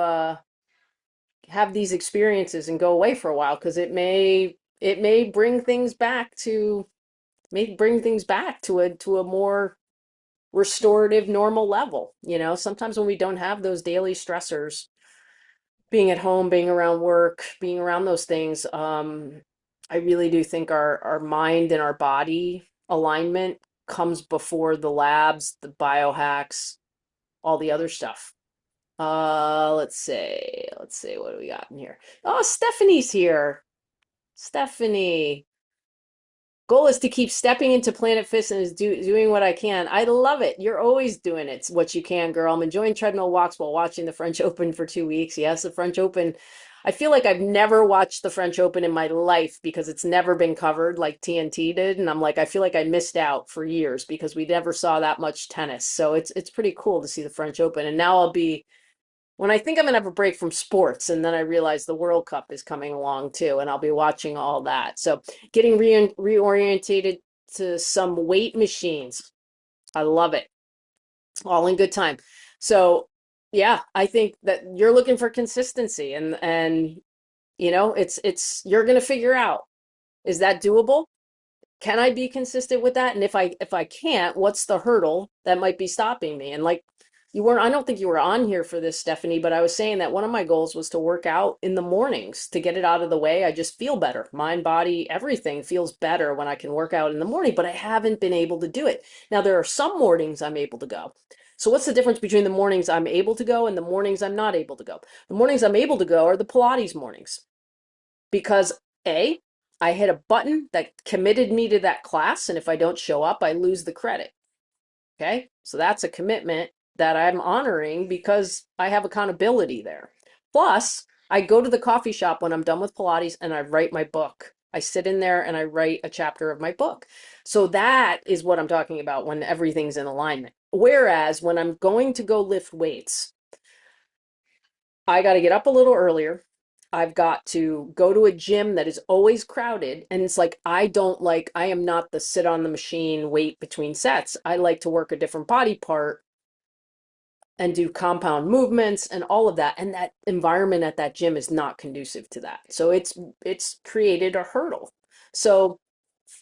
have these experiences and go away for a while, because it may bring things back to a more restorative, normal level. Sometimes when we don't have those daily stressors, being at home, being around work, being around those things, I really do think our mind and our body alignment comes before the labs, the biohacks, all the other stuff. Let's see, what do we got in here? Oh, Stephanie's here. Stephanie. Goal is to keep stepping into Planet Fitness and doing what I can. I love it. You're always doing it. It's what you can, girl. I'm enjoying treadmill walks while watching the French Open for 2 weeks. Yes, the French Open. I feel like I've never watched the French Open in my life because it's never been covered like TNT did. And I'm like, I feel like I missed out for years because we never saw that much tennis. So it's pretty cool to see the French Open. And now when I think I'm going to have a break from sports, and then I realize the World Cup is coming along too, and I'll be watching all that. So getting reorientated to some weight machines. I love it. All in good time. So yeah, I think that you're looking for consistency, and it's you're going to figure out, is that doable? Can I be consistent with that? And if I can't, what's the hurdle that might be stopping me? And like I don't think you were on here for this, Stephanie, but I was saying that one of my goals was to work out in the mornings to get it out of the way. I just feel better. Mind, body, everything feels better when I can work out in the morning, but I haven't been able to do it. Now there are some mornings I'm able to go. So what's the difference between the mornings I'm able to go and the mornings I'm not able to go? The mornings I'm able to go are the Pilates mornings, because I hit a button that committed me to that class, and if I don't show up, I lose the credit. Okay, so that's a commitment that I'm honoring because I have accountability there. Plus, I go to the coffee shop when I'm done with Pilates and I write my book. I sit in there and I write a chapter of my book. So that is what I'm talking about when everything's in alignment. Whereas when I'm going to go lift weights, I got to get up a little earlier. I've got to go to a gym that is always crowded. And it's like, I am not the sit on the machine, wait between sets. I like to work a different body part and do compound movements and all of that. And that environment at that gym is not conducive to that. So it's created a hurdle. So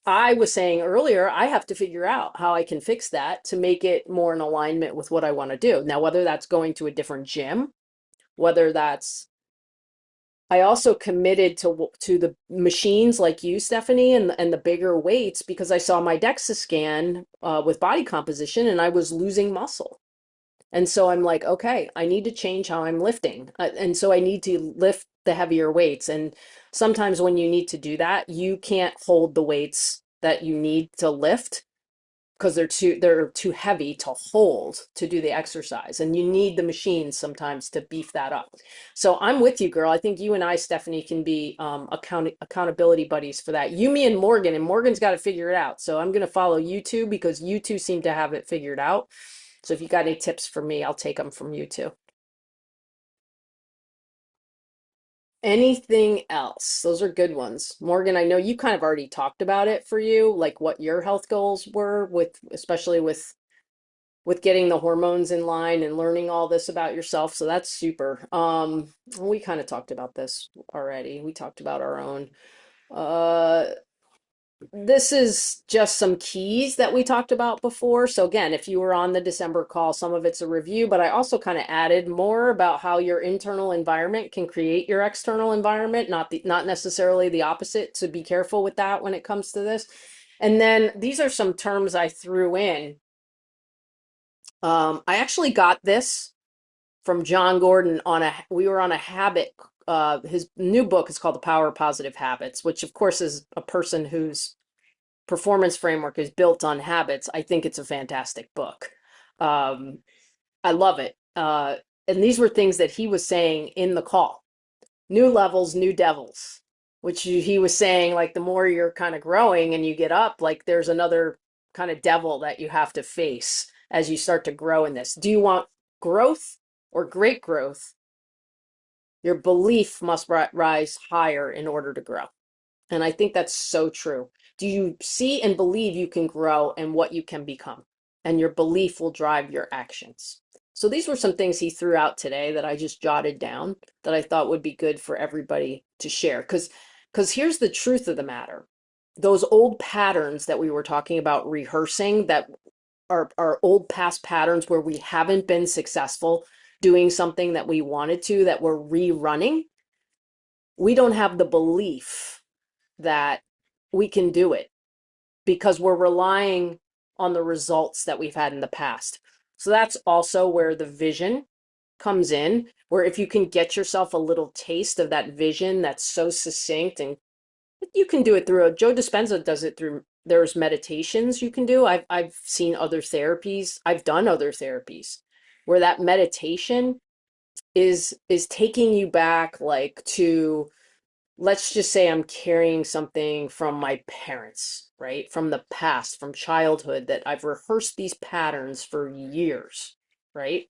I was saying earlier, I have to figure out how I can fix that to make it more in alignment with what I want to do. Now, whether that's going to a different gym, whether that's I also committed to the machines like you, Stephanie, and the bigger weights, because I saw my DEXA scan with body composition and I was losing muscle. And so I'm like, okay, I need to change how I'm lifting. And so I need to lift the heavier weights. And sometimes when you need to do that, you can't hold the weights that you need to lift because they're too heavy to hold to do the exercise, and you need the machines sometimes to beef that up. So I'm with you, girl. I think you and I, Stephanie, can be accountability buddies for that. You, me, and Morgan's got to figure it out. So I'm going to follow you two because you two seem to have it figured out. So if you got any tips for me, I'll take them from you two. Anything else? Those are good ones. Morgan, I know you kind of already talked about it for you, like what your health goals were especially with getting the hormones in line and learning all this about yourself. So that's super. We kind of talked about this already. We talked about our own. Uh, this is just some keys that we talked about before. So again, if you were on the December call, some of it's a review, but I also kind of added more about how your internal environment can create your external environment, not necessarily the opposite. So be careful with that when it comes to this. And then these are some terms I threw in. I actually got this from John Gordon we were on a habit. His new book is called The Power of Positive Habits, which of course is a person whose performance framework is built on habits. I think it's a fantastic book. Um, I love it. And these were things that he was saying in the call. New levels, new devils, which he was saying, like, the more you're kind of growing and you get up, like there's another kind of devil that you have to face as you start to grow in this. Do you want growth or great growth? Your belief must rise higher in order to grow. And I think that's so true. Do you see and believe you can grow and what you can become? And your belief will drive your actions. So these were some things he threw out today that I just jotted down that I thought would be good for everybody to share. Because here's the truth of the matter. Those old patterns that we were talking about rehearsing, that are old past patterns where we haven't been successful doing something that we wanted to, that we're rerunning, we don't have the belief that we can do it because we're relying on the results that we've had in the past. So that's also where the vision comes in, where if you can get yourself a little taste of that vision that's so succinct, and you can do it through Joe Dispenza does it through, there's meditations you can do. I've seen other therapies. I've done other therapies where that meditation is taking you back, like, to, let's just say I'm carrying something from my parents, right? From the past, from childhood, that I've rehearsed these patterns for years, right?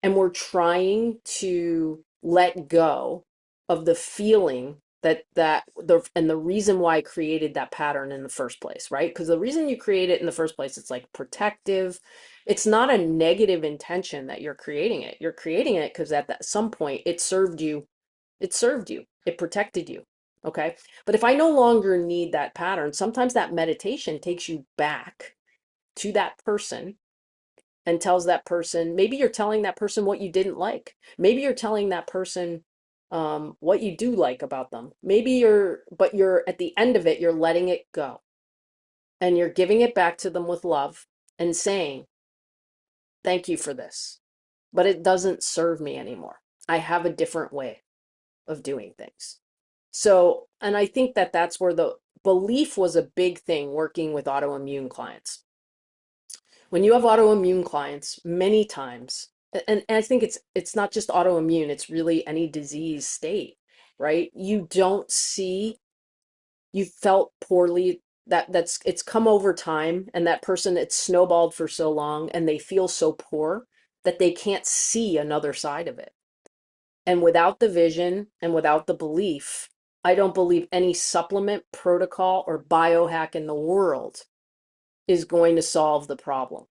And we're trying to let go of the feeling and the reason why I created that pattern in the first place, right? Because the reason you create it in the first place, it's like protective. It's not a negative intention that you're creating it. You're creating it because at some point it served you. It protected you. Okay. But if I no longer need that pattern, sometimes that meditation takes you back to that person and tells that person, maybe you're telling that person what you didn't like. Maybe you're telling that person what you do like about them. But you're at the end of it, you're letting it go and you're giving it back to them with love and saying, thank you for this, but it doesn't serve me anymore. I have a different way of doing things. So, and I think that that's where the belief was a big thing working with autoimmune clients. When you have autoimmune clients, many times, and I think it's not just autoimmune, it's really any disease state, right? You don't see, you felt poorly, it's come over time, and that person, it's snowballed for so long and they feel so poor that they can't see another side of it. And without the vision and without the belief, I don't believe any supplement, protocol, or biohack in the world is going to solve the problem.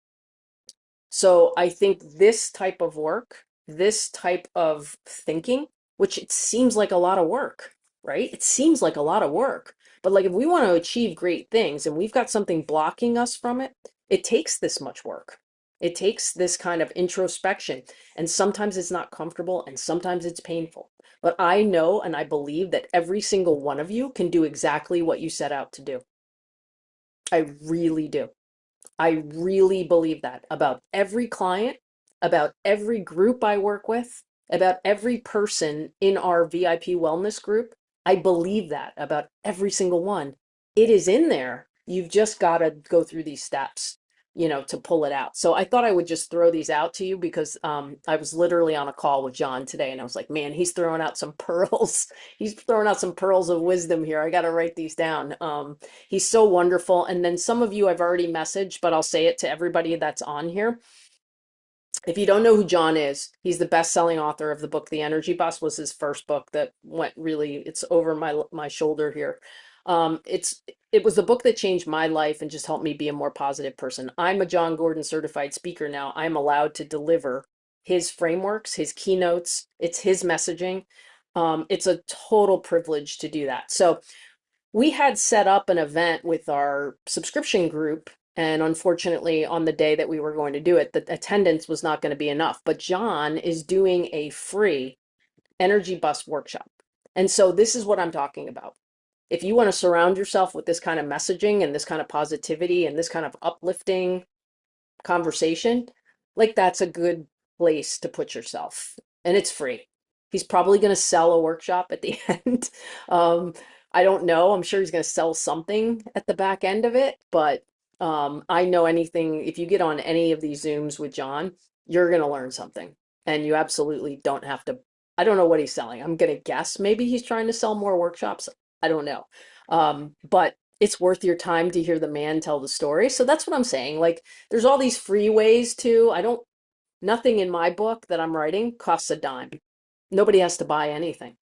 So I think this type of work, this type of thinking, which it seems like a lot of work, right? It seems like a lot of work. But like, if we want to achieve great things and we've got something blocking us from it, it takes this much work. It takes this kind of introspection. And sometimes it's not comfortable and sometimes it's painful. But I know and I believe that every single one of you can do exactly what you set out to do. I really do. I really believe that about every client, about every group I work with, about every person in our VIP wellness group. I believe that about every single one. It is in there. You've just got to go through these steps, to pull it out. So I thought I would just throw these out to you because I was literally on a call with John today and I was like, man, he's throwing out some pearls. He's throwing out some pearls of wisdom here. I got to write these down. He's so wonderful. And then some of you I've already messaged, but I'll say it to everybody that's on here. If you don't know who John is, he's the best-selling author of the book The Energy Bus. Was his first book that went really, it's over my shoulder here. It was the book that changed my life and just helped me be a more positive person. I'm a John Gordon certified speaker now. I'm allowed to deliver his frameworks, his keynotes. It's his messaging. It's a total privilege to do that. So We had set up an event with our subscription group, and unfortunately, on the day that we were going to do it, the attendance was not going to be enough. But John is doing a free energy bus workshop. And so this is what I'm talking about. If you want to surround yourself with this kind of messaging and this kind of positivity and this kind of uplifting conversation, like that's a good place to put yourself. And it's free. He's probably going to sell a workshop at the end. Um, I don't know. I'm sure he's going to sell something at the back end of it, but I know anything, if you get on any of these Zooms with John, you're going to learn something. And you absolutely don't have to. I don't know what he's selling. I'm going to guess maybe he's trying to sell more workshops. I don't know. But it's worth your time to hear the man tell the story. So that's what I'm saying. Like, there's all these free ways to, nothing in my book that I'm writing costs a dime. Nobody has to buy anything.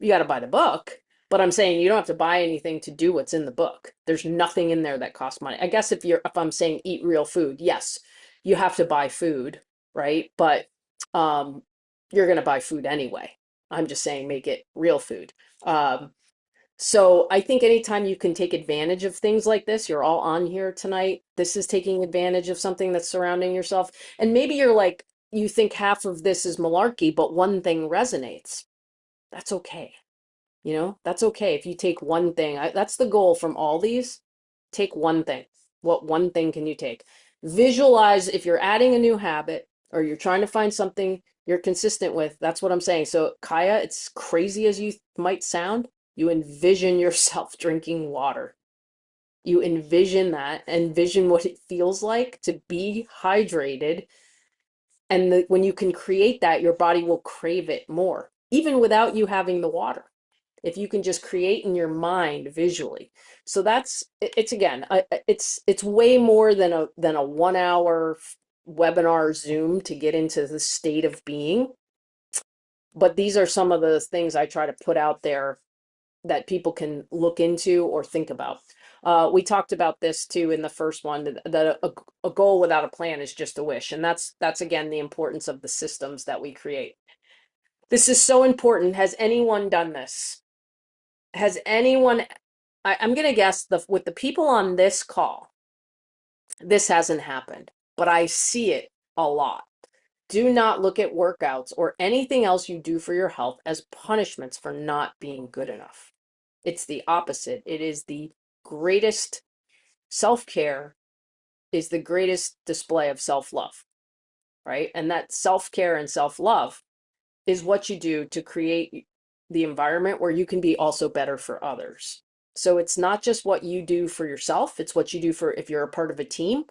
You got to buy the book, but I'm saying you don't have to buy anything to do what's in the book. There's nothing in there that costs money. I guess if I'm saying eat real food, yes, you have to buy food, right? But um, you're going to buy food anyway. I'm just saying make it real food. Um, so I think anytime you can take advantage of things like this, you're all on here tonight. This is taking advantage of something that's surrounding yourself. And maybe you're like, you think half of this is malarkey, but one thing resonates. That's okay. That's okay if you take one thing. That's the goal from all these. Take one thing. What one thing can you take? Visualize if you're adding a new habit or you're trying to find something you're consistent with. That's what I'm saying. So, Kaya, it's crazy as you might sound. You envision yourself drinking water. You envision that, envision what it feels like to be hydrated. And when you can create that, your body will crave it more, even without you having the water. If you can just create in your mind visually. So it's again, it's way more than a 1 hour webinar Zoom to get into the state of being. But these are some of the things I try to put out there that people can look into or think about. We talked about this too in the first one, that a goal without a plan is just a wish. And that's again the importance of the systems that we create. This is so important. Has anyone done this? Has anyone, I'm going to guess with the people on this call, this hasn't happened, but I see it a lot. Do not look at workouts or anything else you do for your health as punishments for not being good enough. It's the opposite. It is the greatest self-care, is the greatest display of self-love, right? And that self-care and self-love is what you do to create the environment where you can be also better for others. So it's not just what you do for yourself, it's what you do for, if you're a part of a team,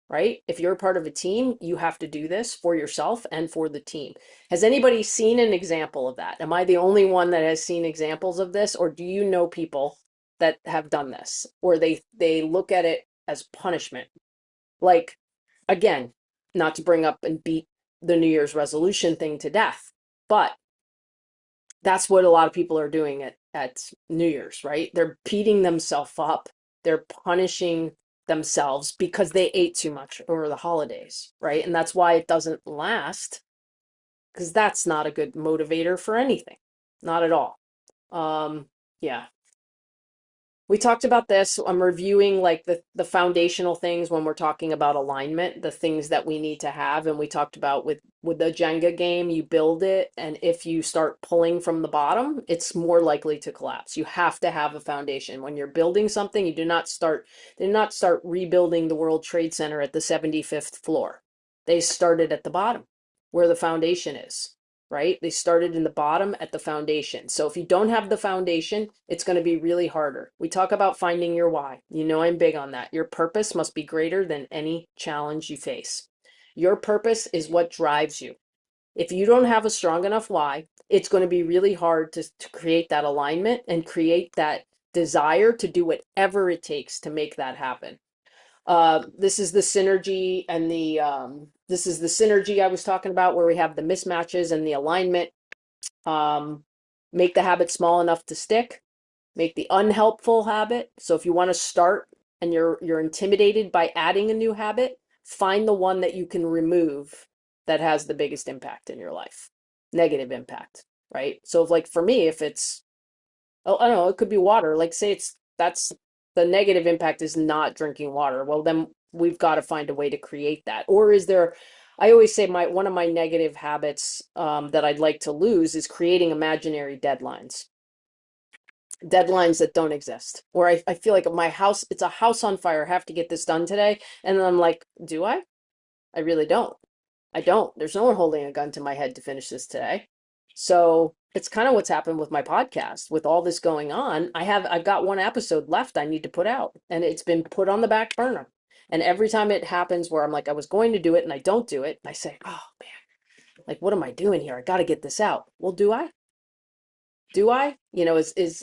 right? If you're a part of a team, you have to do this for yourself and for the team. Has anybody seen an example of that? Am I the only one that has seen examples of this, or do you know people that have done this, or they look at it as punishment? Like, again, not to bring up and beat the New Year's resolution thing to death, but that's what a lot of people are doing at New Year's, right? They're beating themselves up. They're punishing themselves because they ate too much over the holidays, right? And that's why it doesn't last, because that's not a good motivator for anything. Not at all. Yeah. We talked about this. I'm reviewing like the foundational things when we're talking about alignment, the things that we need to have. And we talked about with the Jenga game, you build it, and if you start pulling from the bottom, it's more likely to collapse. You have to have a foundation. When you're building something, you do not start rebuilding the World Trade Center at the 75th floor. They started at the bottom where the foundation is. Right? They started in the bottom at the foundation. So if you don't have the foundation, it's going to be really harder. We talk about finding your why. I'm big on that. Your purpose must be greater than any challenge you face. Your purpose is what drives you. If you don't have a strong enough why, it's going to be really hard to create that alignment and create that desire to do whatever it takes to make that happen. This is the synergy and this is the synergy I was talking about, where we have the mismatches and the alignment. Make the habit small enough to stick. Make the unhelpful habit. So if you want to start and you're intimidated by adding a new habit, find the one that you can remove that has the biggest impact in your life, negative impact, right? So like for me, if it's Oh, I don't know, it could be water. Like say that's the negative impact is not drinking water. Well, then we've got to find a way to create that. Or is there, I always say one of my negative habits that I'd like to lose is creating imaginary deadlines. Deadlines that don't exist. Or I feel like my house, it's a house on fire. I have to get this done today. And then I'm like, do I? I really don't. I don't. There's no one holding a gun to my head to finish this today. So it's kind of what's happened with my podcast. With all this going on, I've got one episode left I need to put out, and it's been put on the back burner. And every time it happens where I'm like, I was going to do it and I don't do it, I say, oh man, like what am I doing here? I got to get this out. Well, do I? Do I? You know,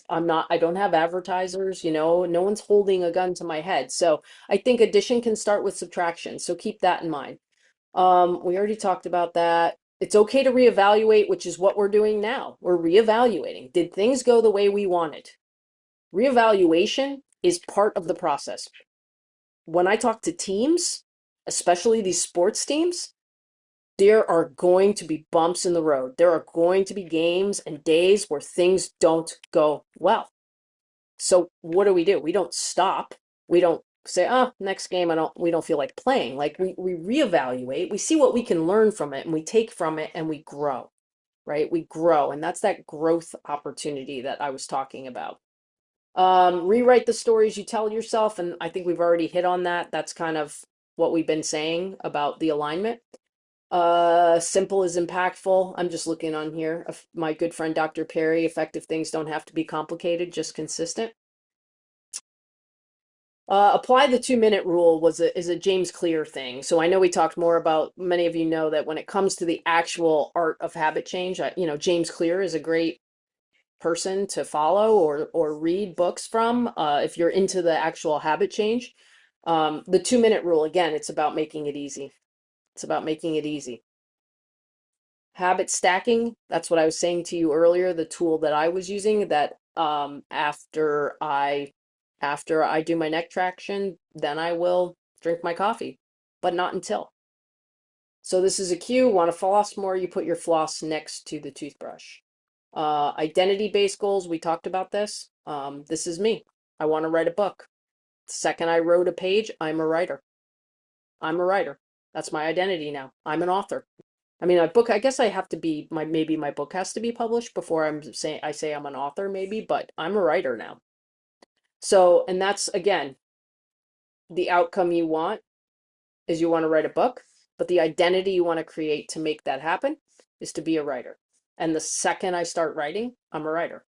I don't have advertisers, no one's holding a gun to my head. So I think addition can start with subtraction. So keep that in mind. We already talked about that. It's okay to reevaluate, which is what we're doing now. We're reevaluating. Did things go the way we wanted? Reevaluation is part of the process. When I talk to teams, especially these sports teams, there are going to be bumps in the road. There are going to be games and days where things don't go well. So what do? We don't stop. We don't say, oh, next game we don't feel like playing. Like we reevaluate, we see what we can learn from it and we take from it and we grow, right? We grow. And that's that growth opportunity that I was talking about. Rewrite the stories you tell yourself. And I think we've already hit on that. That's kind of what we've been saying about the alignment. Simple is impactful. I'm just looking on here. My good friend, Dr. Perry, effective things don't have to be complicated, just consistent. Apply the 2-minute rule is a James Clear thing. So I know we talked more about, many of you know that when it comes to the actual art of habit change, James Clear is a great person to follow or read books from if you're into the actual habit change. The 2-minute rule, again, it's about making it easy. It's about making it easy. Habit stacking, that's what I was saying to you earlier, the tool that I was using that after I do my neck traction, then I will drink my coffee, but not until. So this is a cue. Want to floss more, you put your floss next to the toothbrush. Identity-based goals, we talked about this. This is me. I want to write a book. The second I wrote a page, I'm a writer. I'm a writer. That's my identity now. I'm an author. I mean, I guess I have to be, maybe my book has to be published before I say I'm an author, maybe, but I'm a writer now. So, and that's, again, the outcome you want is you want to write a book, but the identity you want to create to make that happen is to be a writer. And the second I start writing, I'm a writer.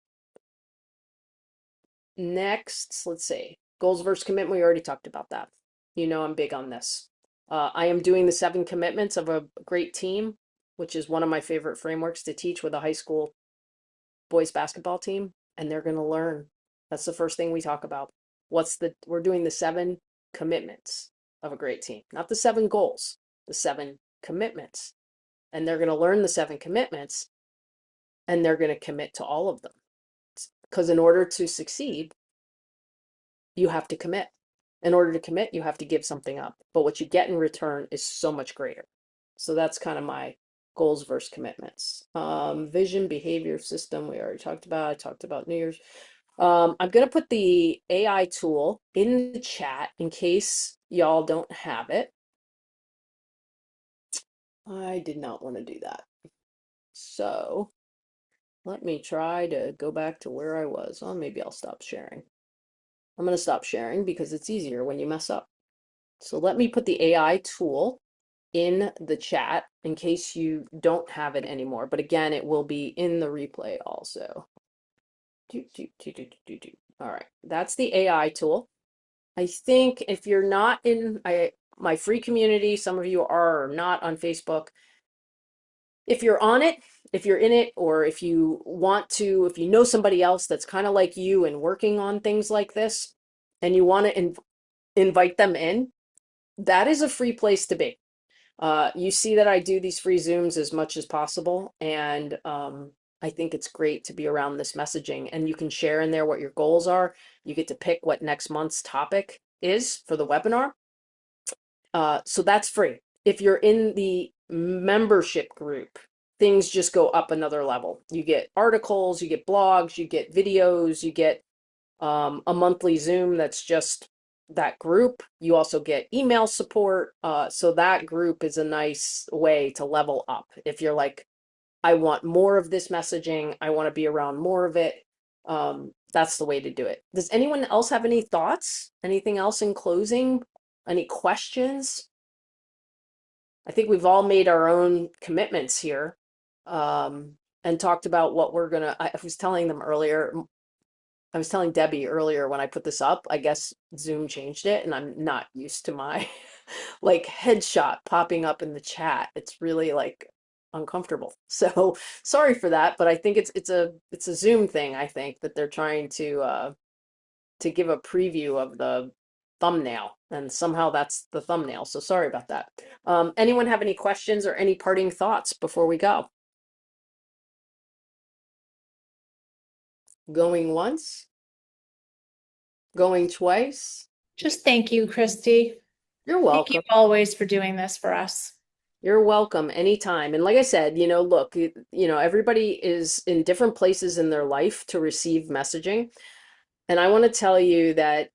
Next, let's see, goals versus commitment. We already talked about that. I'm big on this. I am doing the 7 commitments of a great team, which is one of my favorite frameworks to teach with a high school boys basketball team, and they're going to learn. That's the first thing we talk about. We're doing the 7 commitments of a great team, not the 7 goals, the 7 commitments. And they're going to learn the 7 commitments and they're going to commit to all of them. Because in order to succeed, you have to commit. In order to commit, you have to give something up. But what you get in return is so much greater. So that's kind of my goals versus commitments. Vision, behavior, system, we already talked about. I talked about New Year's. I'm going to put the AI tool in the chat in case y'all don't have it. I did not want to do that. So let me try to go back to where I was. Oh, maybe I'll stop sharing. I'm going to stop sharing because it's easier when you mess up. So let me put the AI tool in the chat in case you don't have it anymore. But again, it will be in the replay also. All right, that's the AI tool. I think if you're not in my free community, some of you are not on Facebook. If you're on it, if you're in it, or if you if you know somebody else that's kind of like you and working on things like this, and you want to invite them in, that is a free place to be. You see that I do these free Zooms as much as possible, and I think it's great to be around this messaging, and you can share in there what your goals are. You get to pick what next month's topic is for the webinar. So that's free. If you're in the membership group, things just go up another level. You get articles, you get blogs, you get videos, you get a monthly Zoom that's just that group. You also get email support. So that group is a nice way to level up. If you're like, I want more of this messaging, I want to be around more of it. That's the way to do it. Does anyone else have any thoughts? Anything else in closing? Any questions? I think we've all made our own commitments here, and talked about what we're gonna, I was telling them earlier, I was telling Debbie earlier when I put this up, I guess Zoom changed it and I'm not used to my like headshot popping up in the chat. It's really like uncomfortable. So sorry for that, but I think it's a Zoom thing, I think, that they're trying to give a preview of the thumbnail, and somehow that's the thumbnail. So sorry about that. Anyone have any questions or any parting thoughts before we go? Going once? Going twice? Just thank you, Kristi. You're Thank you welcome. always for doing this for us. You're welcome anytime. And like I said, look, everybody is in different places in their life to receive messaging. And I want to tell you that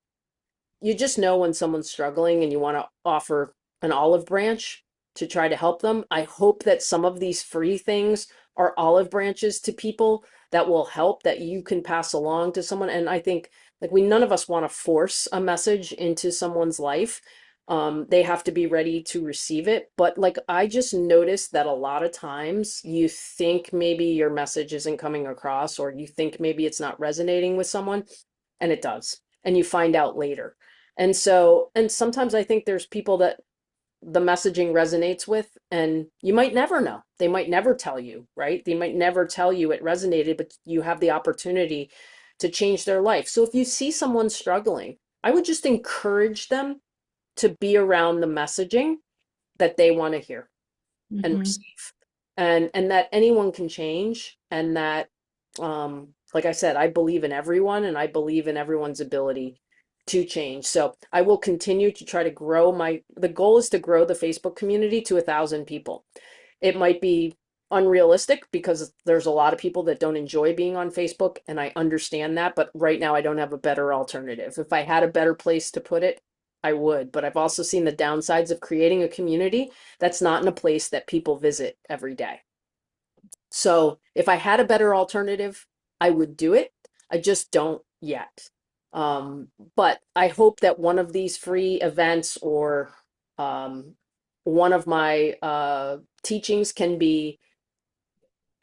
you just know when someone's struggling and you want to offer an olive branch to try to help them. I hope that some of these free things are olive branches to people that will help, that you can pass along to someone. And I think like none of us want to force a message into someone's life. They have to be ready to receive it. But like, I just noticed that a lot of times you think maybe your message isn't coming across, or you think maybe it's not resonating with someone, and it does. And you find out later. And so, and sometimes I think there's people that the messaging resonates with, and you might never know. They might never tell you, right? They might never tell you it resonated, but you have the opportunity to change their life. So if you see someone struggling, I would just encourage them to be around the messaging that they want to hear and Mhm. receive, and that anyone can change, and that like I said, I believe in everyone, and I believe in everyone's ability to change. So I will continue to try to grow the goal is to grow the Facebook community to 1,000 people. It might be unrealistic because there's a lot of people that don't enjoy being on Facebook, and I understand that, but right now I don't have a better alternative. If I had a better place to put it, I would, but I've also seen the downsides of creating a community that's not in a place that people visit every day. So if I had a better alternative, I would do it. I just don't yet. But I hope that one of these free events, or one of my teachings, can be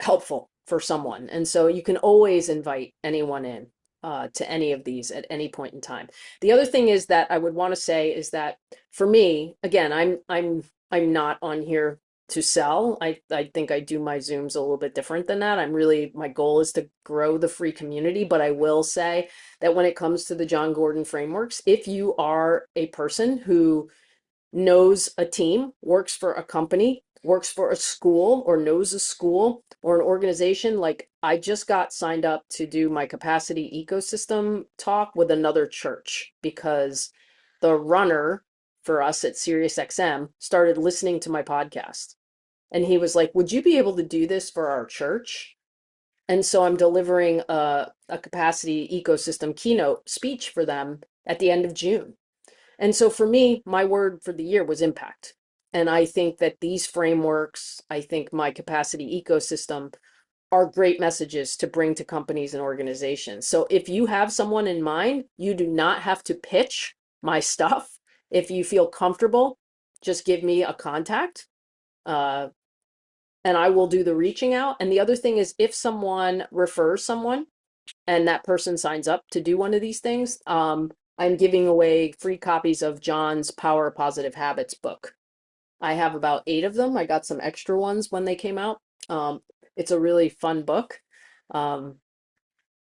helpful for someone. And so you can always invite anyone in to any of these at any point in time. The other thing is that I would want to say is that for me, again, I'm not on here to sell. I think I do my Zooms a little bit different than that. My goal is to grow the free community, but I will say that when it comes to the John Gordon frameworks, if you are a person who knows a team, works for a company, works for a school, or knows a school or an organization. Like, I just got signed up to do my capacity ecosystem talk with another church because the runner for us at SiriusXM started listening to my podcast. And he was like, would you be able to do this for our church? And so I'm delivering a capacity ecosystem keynote speech for them at the end of June. And so for me, my word for the year was impact. And I think that these frameworks, I think my capacity ecosystem, are great messages to bring to companies and organizations. So if you have someone in mind, you do not have to pitch my stuff. If you feel comfortable, just give me a contact, uh, and I will do the reaching out. And the other thing is, if someone refers someone and that person signs up to do one of these things, I'm giving away free copies of John's Power of Positive Habits book. I have about 8 of them. I got some extra ones when they came out. It's a really fun book. Um,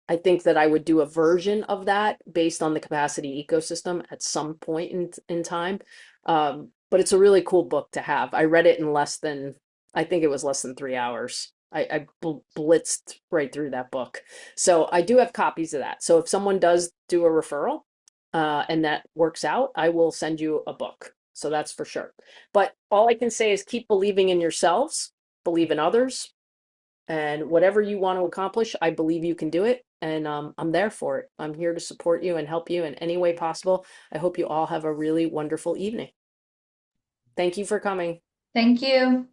I think that I would do a version of that based on the capacity ecosystem at some point in time. But it's a really cool book to have. I read it in I think it was less than 3 hours. I blitzed right through that book. So I do have copies of that. So if someone does do a referral, and that works out, I will send you a book. So that's for sure. But all I can say is keep believing in yourselves, believe in others, And whatever you want to accomplish, I believe you can do it. And I'm there for it. I'm here to support you and help you in any way possible. I hope you all have a really wonderful evening. Thank you for coming. Thank you.